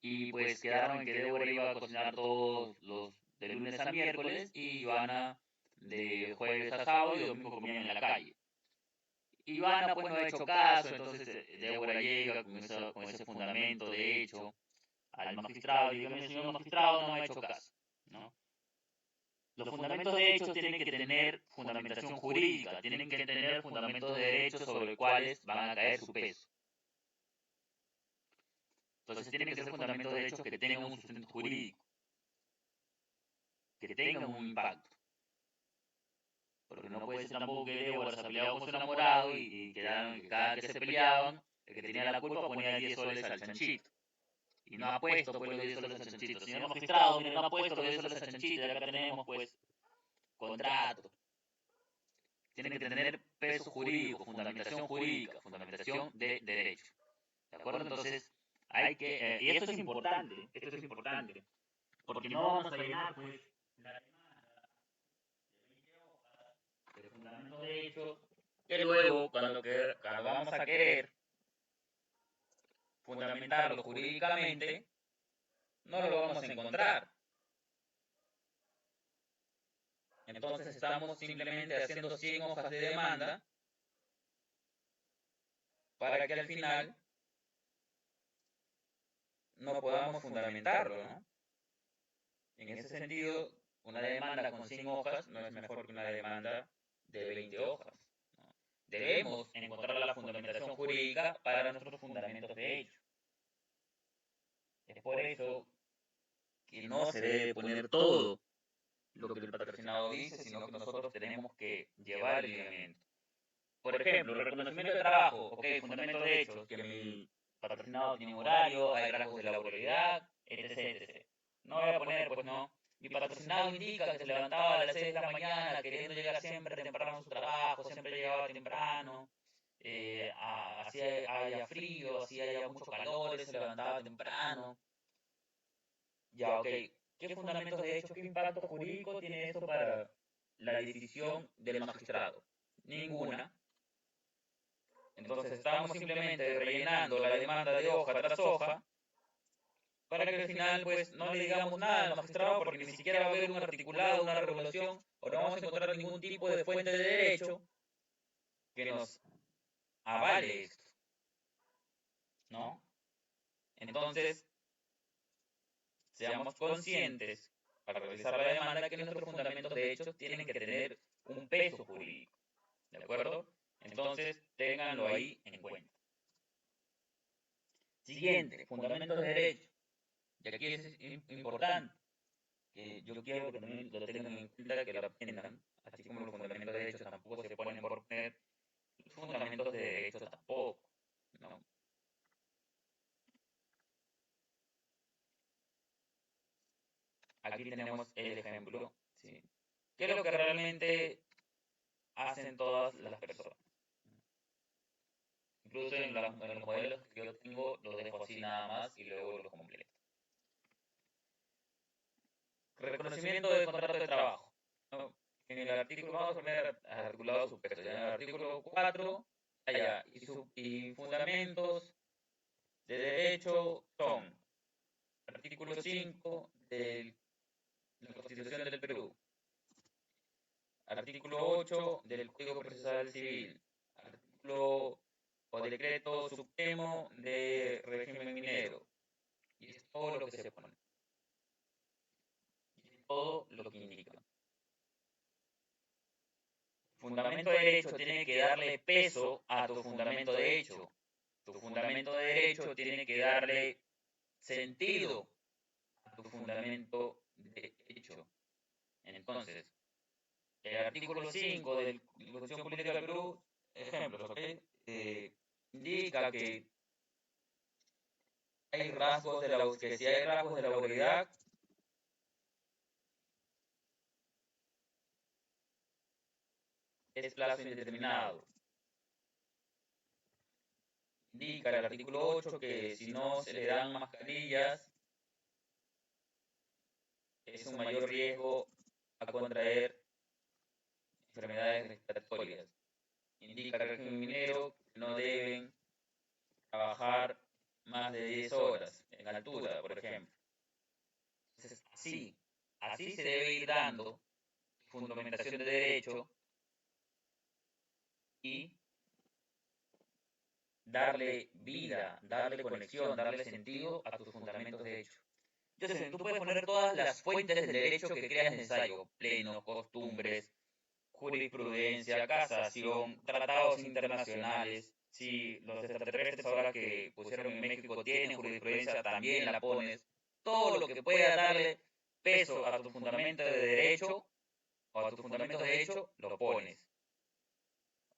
y pues quedaron en que Débora iba a cocinar todos los de lunes a miércoles y Joana de jueves a sábado y domingo comían en la calle. Y Joana pues no ha hecho caso, entonces Débora llega con ese fundamento de hecho al magistrado y dice, señor magistrado no me ha hecho caso, ¿no? Los fundamentos de hechos tienen que tener fundamentación jurídica, tienen que tener fundamentos de derechos sobre los cuales van a caer su peso. Entonces tienen que ser fundamentos de hechos que tengan un sustento jurídico, que tengan un impacto. Porque no puede ser tampoco que Débora se ha peleado con su enamorado y que cada que se peleaban, el que tenía la culpa ponía 10 soles al chanchito. Y no ha puesto pues los 10 soles al chanchito. Señor magistrado, mire, no ha puesto los 10 soles al chanchito y acá tenemos pues contrato. Tiene que tener peso jurídico, fundamentación de derecho. ¿De acuerdo? Entonces, hay que, y esto es importante, porque no vamos a llenar, pues, la demanda de fundamento de hecho, que luego, cuando vamos a querer fundamentarlo jurídicamente, no lo vamos a encontrar. Entonces, estamos simplemente haciendo 100 hojas de demanda para que al final no podamos fundamentarlo, ¿no? En ese sentido, una demanda con 100 hojas no es mejor que una demanda de 20 hojas, ¿no? debemos encontrar la fundamentación jurídica para nuestros fundamentos de hecho. Es por eso que no se debe poner todo lo que el patrocinado dice, sino que nosotros tenemos que llevar el lineamiento. Por ejemplo, reconocimiento de trabajo, ok, fundamento de hechos, que mi patrocinado tiene un horario, hay rasgos de laboralidad, etc, etc. No voy a poner, pues no, mi patrocinado indica que se levantaba a las 6 de la mañana queriendo llegar siempre temprano a su trabajo, siempre llegaba temprano, así haya frío, así haya mucho calor, se levantaba temprano. Ya, ok. ¿Qué fundamentos de hecho, qué impacto jurídico tiene eso para la decisión del magistrado? Ninguna. Entonces estamos simplemente rellenando la demanda de hoja tras hoja para que al final pues no le digamos nada al magistrado porque ni siquiera va a haber un articulado, una regulación o no vamos a encontrar ningún tipo de fuente de derecho que nos avale esto, ¿no? Entonces, seamos conscientes para realizar la demanda que nuestros fundamentos de hechos tienen que tener un peso jurídico, ¿de acuerdo? Entonces, ténganlo ahí en cuenta. Siguiente, fundamentos de derecho. Y aquí es importante que yo quiero que también lo tengan en cuenta, que lo aprendan, así como los fundamentos de derechos tampoco se ponen por poner, los fundamentos de derechos tampoco, ¿no? Aquí tenemos el ejemplo, ¿sí? ¿Qué es lo que realmente hacen todas las personas? Incluso en los modelos que yo tengo, los dejo así nada más y luego los completo. Reconocimiento del contrato de trabajo, ¿no? En el artículo, vamos a poner articulado supuesto, ya en el artículo 4, allá, y fundamentos de derecho son artículo 5 de la Constitución del Perú, artículo 8 del Código Procesal Civil, artículo o decreto supremo de régimen minero, y es todo lo que se pone, y es todo lo que indica. Fundamento de derecho tiene que darle peso a tu fundamento de hecho. Tu fundamento de derecho tiene que darle sentido a tu fundamento de hecho. Entonces, el artículo 5 de la Constitución Política del Perú, ejemplos, ¿ok? Indica que hay rasgos de que si hay rasgos de laboralidad, es plazo indeterminado. Indica el artículo 8 que si no se le dan mascarillas, es un mayor riesgo a contraer enfermedades respiratorias. Indica el régimen minero que no deben trabajar más de 10 horas en altura, por ejemplo. Entonces, así se debe ir dando fundamentación de derecho y darle vida, darle conexión, darle sentido a tus fundamentos de hecho. Entonces, tú puedes poner todas las fuentes del derecho que creas necesario, plenos, costumbres, jurisprudencia, casación, tratados internacionales. Si los extraterrestres ahora que pusieron en México tienen jurisprudencia, también la pones. Todo lo que pueda darle peso a tu fundamento de derecho o a tus fundamentos de hecho, lo pones.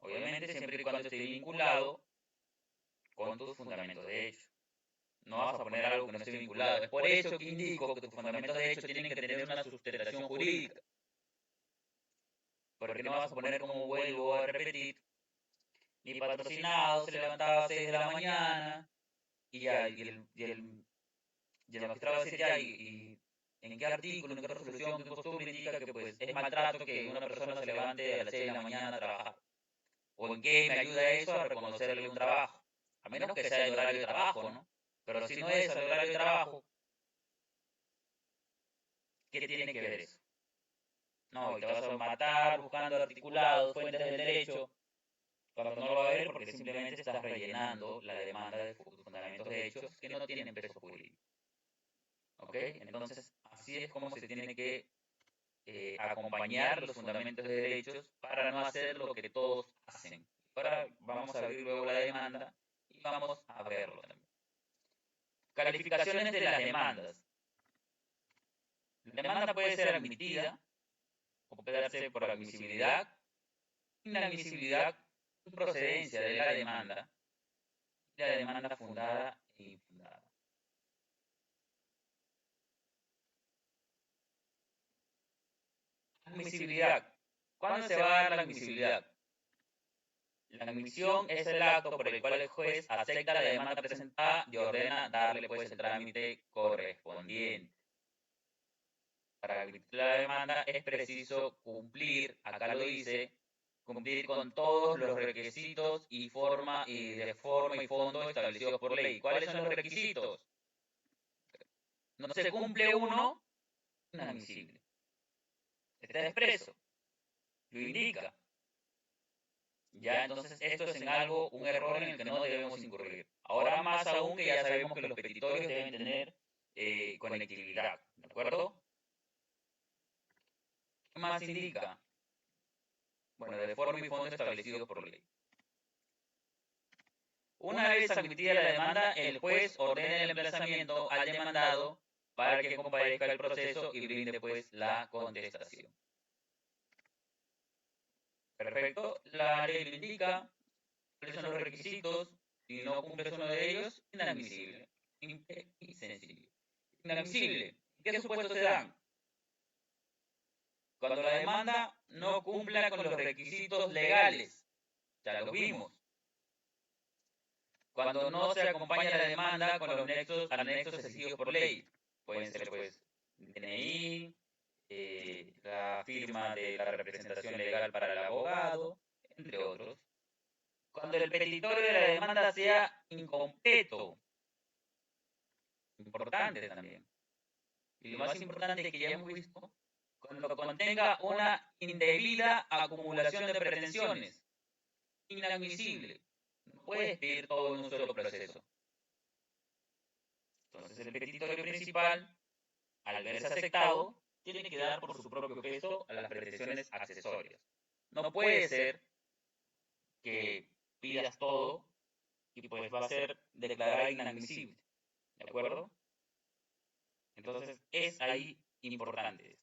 Obviamente siempre y cuando esté vinculado con tus fundamentos de hecho. No vas a poner algo que no esté vinculado. Es por eso que indico que tus fundamentos de hecho tienen que tener una sustentación jurídica. Porque no vas a poner, como vuelvo a repetir, mi patrocinado se levantaba a 6 de la mañana y ya, y el magistrado va a decir ya, y en qué artículo, en qué resolución, qué costumbre indica que pues es maltrato que una persona se levante a las 6 de la mañana a trabajar. O en qué me ayuda eso a reconocerle un trabajo. A menos que sea el horario de trabajo, ¿no? Pero si no es el horario de trabajo, ¿qué tiene que ver eso? No, y te vas a matar buscando articulados, fuentes del derecho, cuando no lo va a ver porque simplemente estás rellenando la demanda de fundamentos de hechos que no tienen peso jurídico. ¿Ok? Entonces, así es como se tiene que acompañar los fundamentos de derechos para no hacer lo que todos hacen. Ahora vamos a abrir luego la demanda y vamos a verlo también. Calificaciones de las demandas. La demanda puede ser admitida o puede darse por admisibilidad, inadmisibilidad, procedencia de la demanda y la demanda fundada e infundada. Admisibilidad. ¿Cuándo se va a dar la admisibilidad? La admisión es el acto por el cual el juez acepta la demanda presentada y ordena darle pues el trámite correspondiente. Para admitir la demanda es preciso cumplir, acá lo dice, cumplir con todos los requisitos y de forma y fondo establecidos por ley. ¿Cuáles son los requisitos? No se cumple uno, inadmisible. Está expreso, lo indica. Ya, entonces esto es en algo, un error en el que no debemos incurrir. Ahora más aún que ya sabemos que los petitorios deben tener conectividad, ¿de acuerdo? ¿Qué más indica? Bueno, de forma y fondo establecidos por ley. Una vez admitida la demanda, el juez ordena el emplazamiento al demandado para que comparezca al proceso y brinde pues la contestación. Perfecto, la ley lo indica, cuáles son los requisitos, si no cumples uno de ellos, inadmisible. Simple y sencillo. Inadmisible. ¿Qué supuestos se dan? Cuando la demanda no cumpla con los requisitos legales, ya lo vimos. Cuando no se acompaña la demanda con los anexos exigidos por ley, pueden ser pues DNI, la firma de la representación legal para el abogado, entre otros. Cuando el petitorio de la demanda sea incompleto, importante también. Y lo más importante que ya hemos visto, cuando contenga una indebida acumulación de pretensiones, inadmisible. No puedes pedir todo en un solo proceso. Entonces el petitorio principal, al verse aceptado, tiene que dar por su propio peso a las pretensiones accesorias. No puede ser que pidas todo y pues va a ser declarada inadmisible. ¿De acuerdo? Entonces es ahí importante.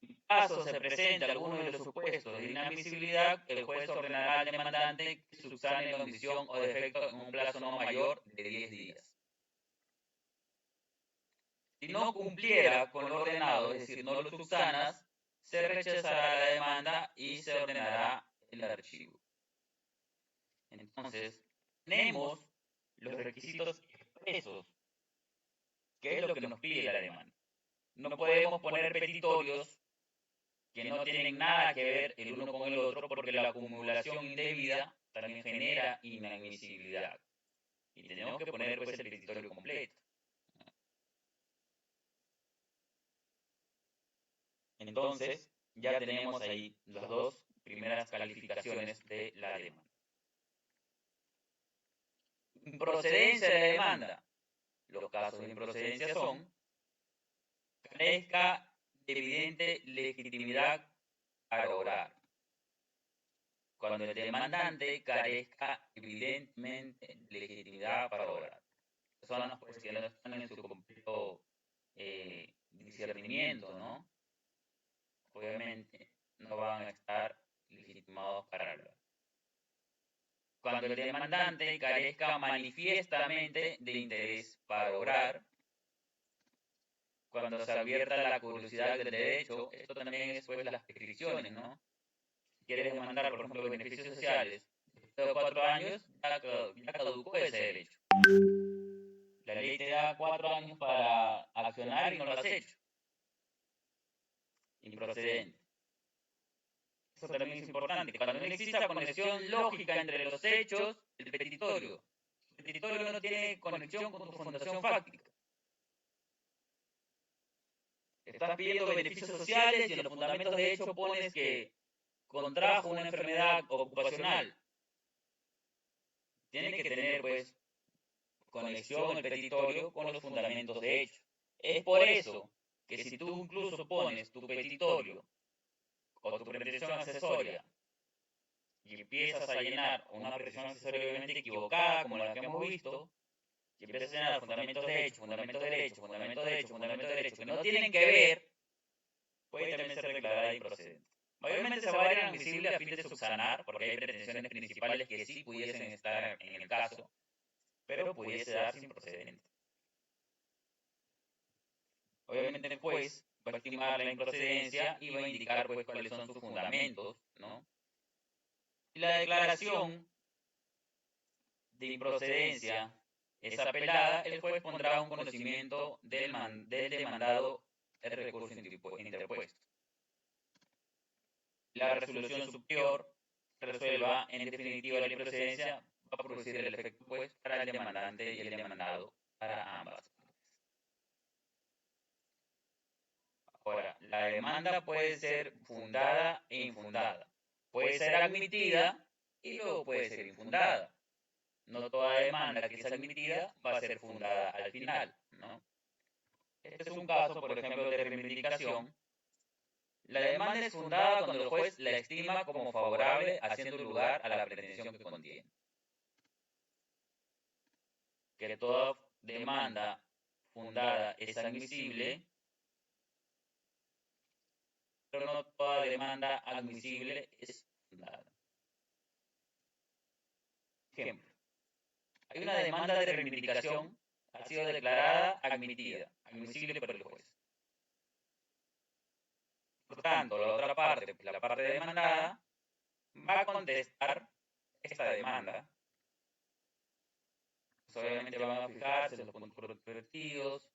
En caso se presente alguno de los supuestos de inadmisibilidad, el juez ordenará al demandante que subsane la omisión o defecto en un plazo no mayor de 10 días. Si no cumpliera con lo ordenado, es decir, no lo subsanas, se rechazará la demanda y se ordenará el archivo. Entonces, tenemos los requisitos expresos, que es lo que nos pide la demanda. No podemos poner petitorios que no tienen nada que ver el uno con el otro porque la acumulación indebida también genera inadmisibilidad. Y tenemos que poner pues el petitorio completo. Entonces, ya tenemos ahí las dos primeras calificaciones de la demanda. Improcedencia de la demanda. Los casos de improcedencia son: carezca de evidente legitimidad para orar. Cuando el demandante carezca evidentemente de legitimidad para orar. Personas pues, que no están en su completo discernimiento, ¿no? Obviamente no van a estar legitimados para hablar. Cuando el demandante carezca manifiestamente de interés para obrar, cuando se abierta la curiosidad del derecho, esto también es pues las prescripciones, ¿no? Si quieres demandar, por ejemplo, beneficios sociales, después de 4 años ya caducó ese derecho. La ley te da 4 años para accionar y no lo has hecho. Improcedente. Eso también es importante. Cuando no exista conexión lógica entre los hechos del petitorio. El petitorio no tiene conexión con tu fundación fáctica. Estás pidiendo beneficios sociales y en los fundamentos de hecho pones que contrajo una enfermedad ocupacional. Tiene que tener, pues, conexión el petitorio con los fundamentos de hecho. Es por eso que si tú incluso pones tu petitorio o tu pretensión accesoria y empiezas a llenar una petición accesoria obviamente equivocada, como la que hemos visto, y empiezas a llenar fundamentos de hecho, fundamentos de derecho, fundamentos de hecho, fundamentos de derecho, que no tienen que ver, puede también ser declarada improcedente. Mayormente se va a ir a admisible a fin de subsanar, porque hay pretensiones principales que sí pudiesen estar en el caso, pero pudiese darse improcedente. Obviamente el juez va a estimar la improcedencia y va a indicar pues cuáles son sus fundamentos, ¿no? Y la declaración de improcedencia es apelada, el juez pondrá un conocimiento del demandado el recurso interpuesto. La resolución superior resuelva en definitiva la improcedencia, va a producir el efecto pues para el demandante y el demandado, para ambas. Ahora, la demanda puede ser fundada e infundada. Puede ser admitida y luego puede ser infundada. No toda demanda que es admitida va a ser fundada al final, ¿no? Este es un caso, por ejemplo, de reivindicación. La demanda es fundada cuando el juez la estima como favorable, haciendo lugar a la pretensión que contiene. Que toda demanda fundada es admisible, pero no toda demanda admisible es fundada. Ejemplo. Hay una demanda de reivindicación, ha sido declarada admisible por el juez. Por tanto, la otra parte, la parte demandada, va a contestar esta demanda. Pues obviamente van a fijarse los puntos controvertidos,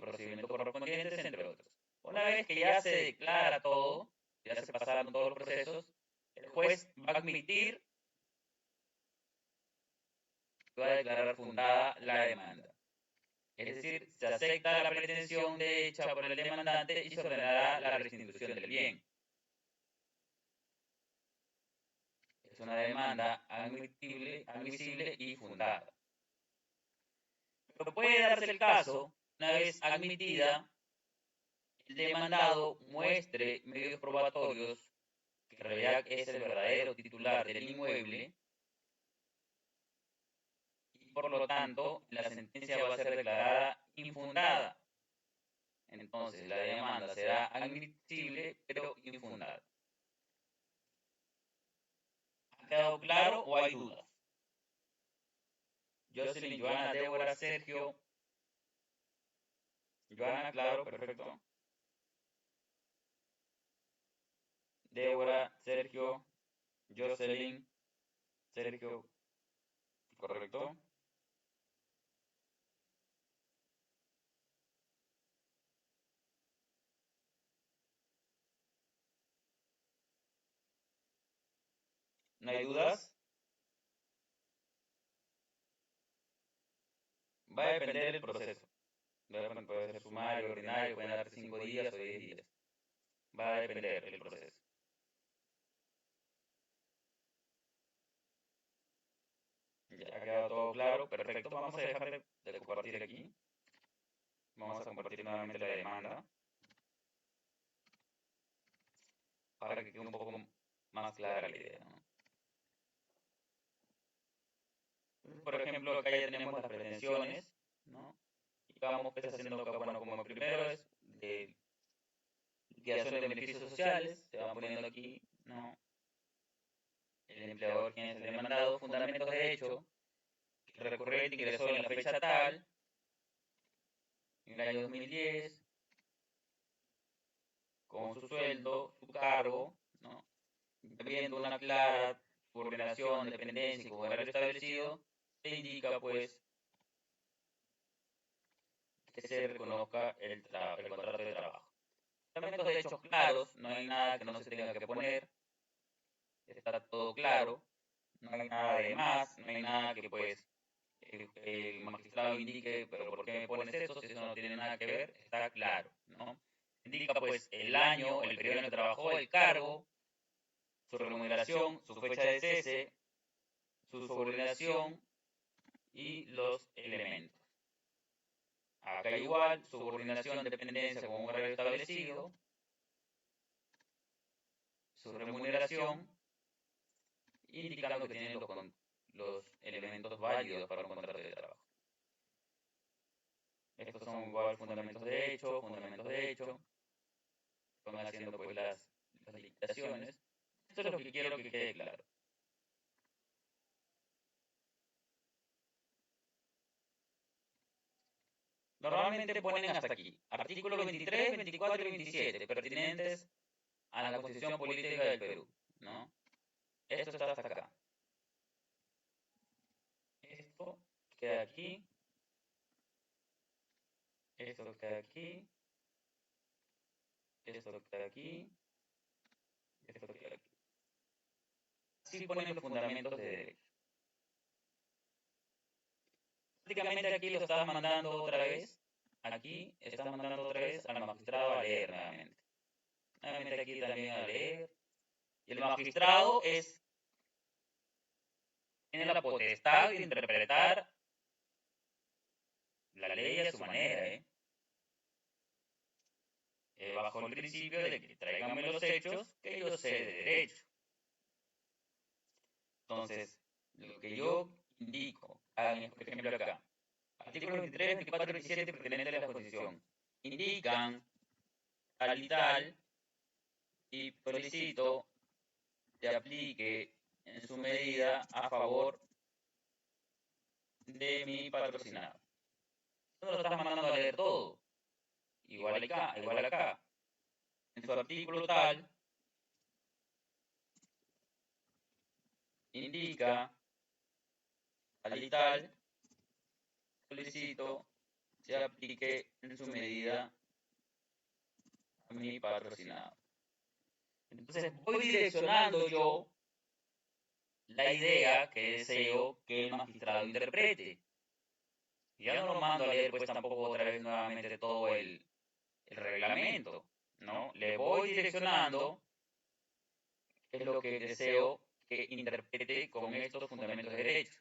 procedimientos correspondientes, entre otros. Una vez que ya se declara todo, ya se pasaron todos los procesos, el juez va a admitir, va a declarar fundada la demanda. Es decir, se acepta la pretensión hecha por el demandante y se ordenará la restitución del bien. Es una demanda admisible y fundada. Pero puede darse el caso, una vez admitida, el demandado muestre medios probatorios que en realidad es el verdadero titular del inmueble y por lo tanto la sentencia va a ser declarada infundada. Entonces la demanda será admisible pero infundada. ¿Ha quedado claro o hay dudas? Jocelyn, Joana, Débora, Sergio. Joana, claro, perfecto. Débora, Sergio, Jocelyn, Sergio, correcto. ¿No hay dudas? Va a depender del proceso. Puede ser sumario, ordinario, pueden dar 5 días o 10 días. Va a depender del proceso. Ya ha quedado todo claro, perfecto. Vamos a dejar de compartir aquí. Vamos a compartir nuevamente la demanda para que quede un poco más clara la idea, ¿no? Por ejemplo, acá ya tenemos las pretensiones, ¿no? Y vamos pues haciendo, bueno, como primero es de liquidación de beneficios sociales, se van poniendo aquí, ¿no? El empleador, quien es el demandado, fundamentos de hecho, que el recurrente ingresó en la fecha tal, en el año 2010, con su sueldo, su cargo, ¿no? Habiendo una clara subordinación, dependencia y con horario establecido, se indica pues que se reconozca el contrato de trabajo. Fundamentos de hechos claros, no hay nada que no se tenga que poner, está todo claro, no hay nada de más, no hay nada que pues el magistrado indique, pero ¿por qué me pones eso? Si eso no tiene nada que ver, está claro, ¿no? Indica pues el año, el periodo en el que trabajó, el cargo, su remuneración, su fecha de cese, su subordinación y los elementos. Acá igual, subordinación, dependencia con un horario establecido, su remuneración indicando que tienen los elementos válidos para un contrato de trabajo. Estos son igual fundamentos de hecho, van haciendo pues las limitaciones. Esto es lo que quiero que quede claro. Normalmente ponen hasta aquí, artículos 23, 24 y 27, pertinentes a la Constitución Política del Perú, ¿no? Esto está hasta acá. Esto queda aquí. Esto queda aquí. Esto queda aquí. Esto queda aquí. Así ponen los fundamentos de derecho. Prácticamente aquí lo estás mandando otra vez. Aquí estás mandando otra vez al magistrado a leer nuevamente. Nuevamente aquí también a leer. Y el magistrado tiene la potestad de interpretar la ley a su manera, bajo el principio de que tráiganme los hechos que yo sé de derecho. Entonces, lo que yo indico, por ejemplo acá, artículos 23, 24 y 27 pertinentes a la Constitución, indican tal y tal, y solicito se aplique en su medida a favor de mi patrocinado. No lo estás mandando a leer todo. Igual acá, igual acá. En su artículo tal, indica tal y tal, solicito se aplique en su medida a mi patrocinado. Entonces voy direccionando yo la idea que deseo que el magistrado interprete. Y ya no lo mando a leer pues tampoco otra vez nuevamente todo el reglamento, ¿no? Le voy direccionando qué es lo que deseo que interprete con estos fundamentos de derecho.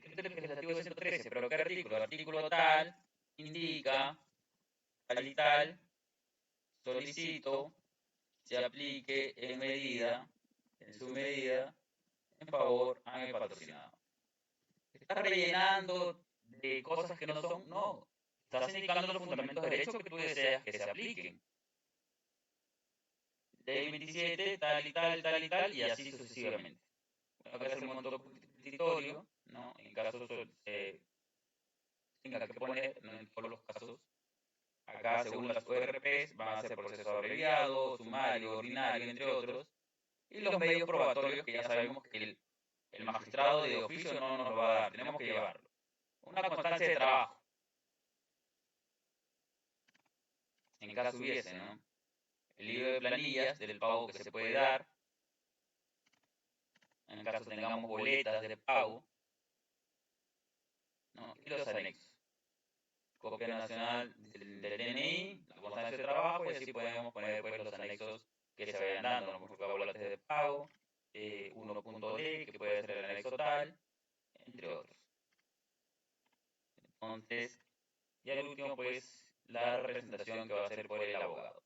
Este es el legislativo 113, pero ¿qué artículo? Artículo tal indica tal y tal, solicito se aplique en su medida, en favor a mi patrocinado. ¿Estás rellenando de cosas que no son? No. Estás indicando los fundamentos de derecho que tú deseas que se apliquen. Ley 27, tal y tal, tal y tal, y así sucesivamente. Bueno, acá es el monto petitorio, ¿no? En caso tenga que poner, no en todos los casos. Acá, según las ORPs, van a ser proceso abreviado, sumario, ordinario, entre otros. Y los medios probatorios que ya sabemos que el magistrado de oficio no nos lo va a dar, tenemos que llevarlo. Una constancia de trabajo, en caso hubiese, ¿no? El libro de planillas del pago que se puede dar, en caso tengamos boletas de pago, ¿no? Y los anexos. Copia nacional del DNI, la constancia de trabajo, y así podemos poner pues, los anexos que se vayan dando, ¿no? Por ejemplo, boletas de pago, 1.d, que puede ser el anexo tal, entre otros. Entonces, y al último, pues, la representación que va a hacer por el abogado.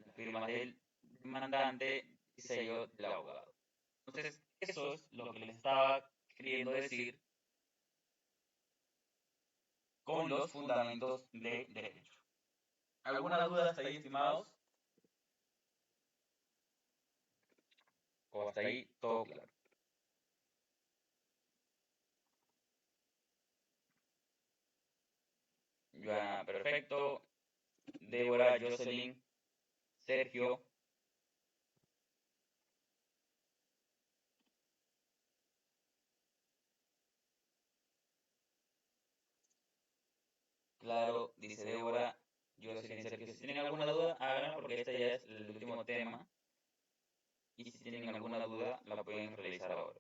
La firma del demandante y sello del abogado. Entonces, eso es lo que les estaba queriendo decir con los fundamentos de derecho. ¿Alguna duda hasta ahí, estimados? ¿O hasta ahí todo claro? Joana, perfecto. Débora, Jocelyn, Sergio. Claro, dice Débora, Jocelyn, Sergio. Si tienen alguna duda, háganla porque este ya es el último tema. Y si tienen alguna duda, la pueden realizar ahora.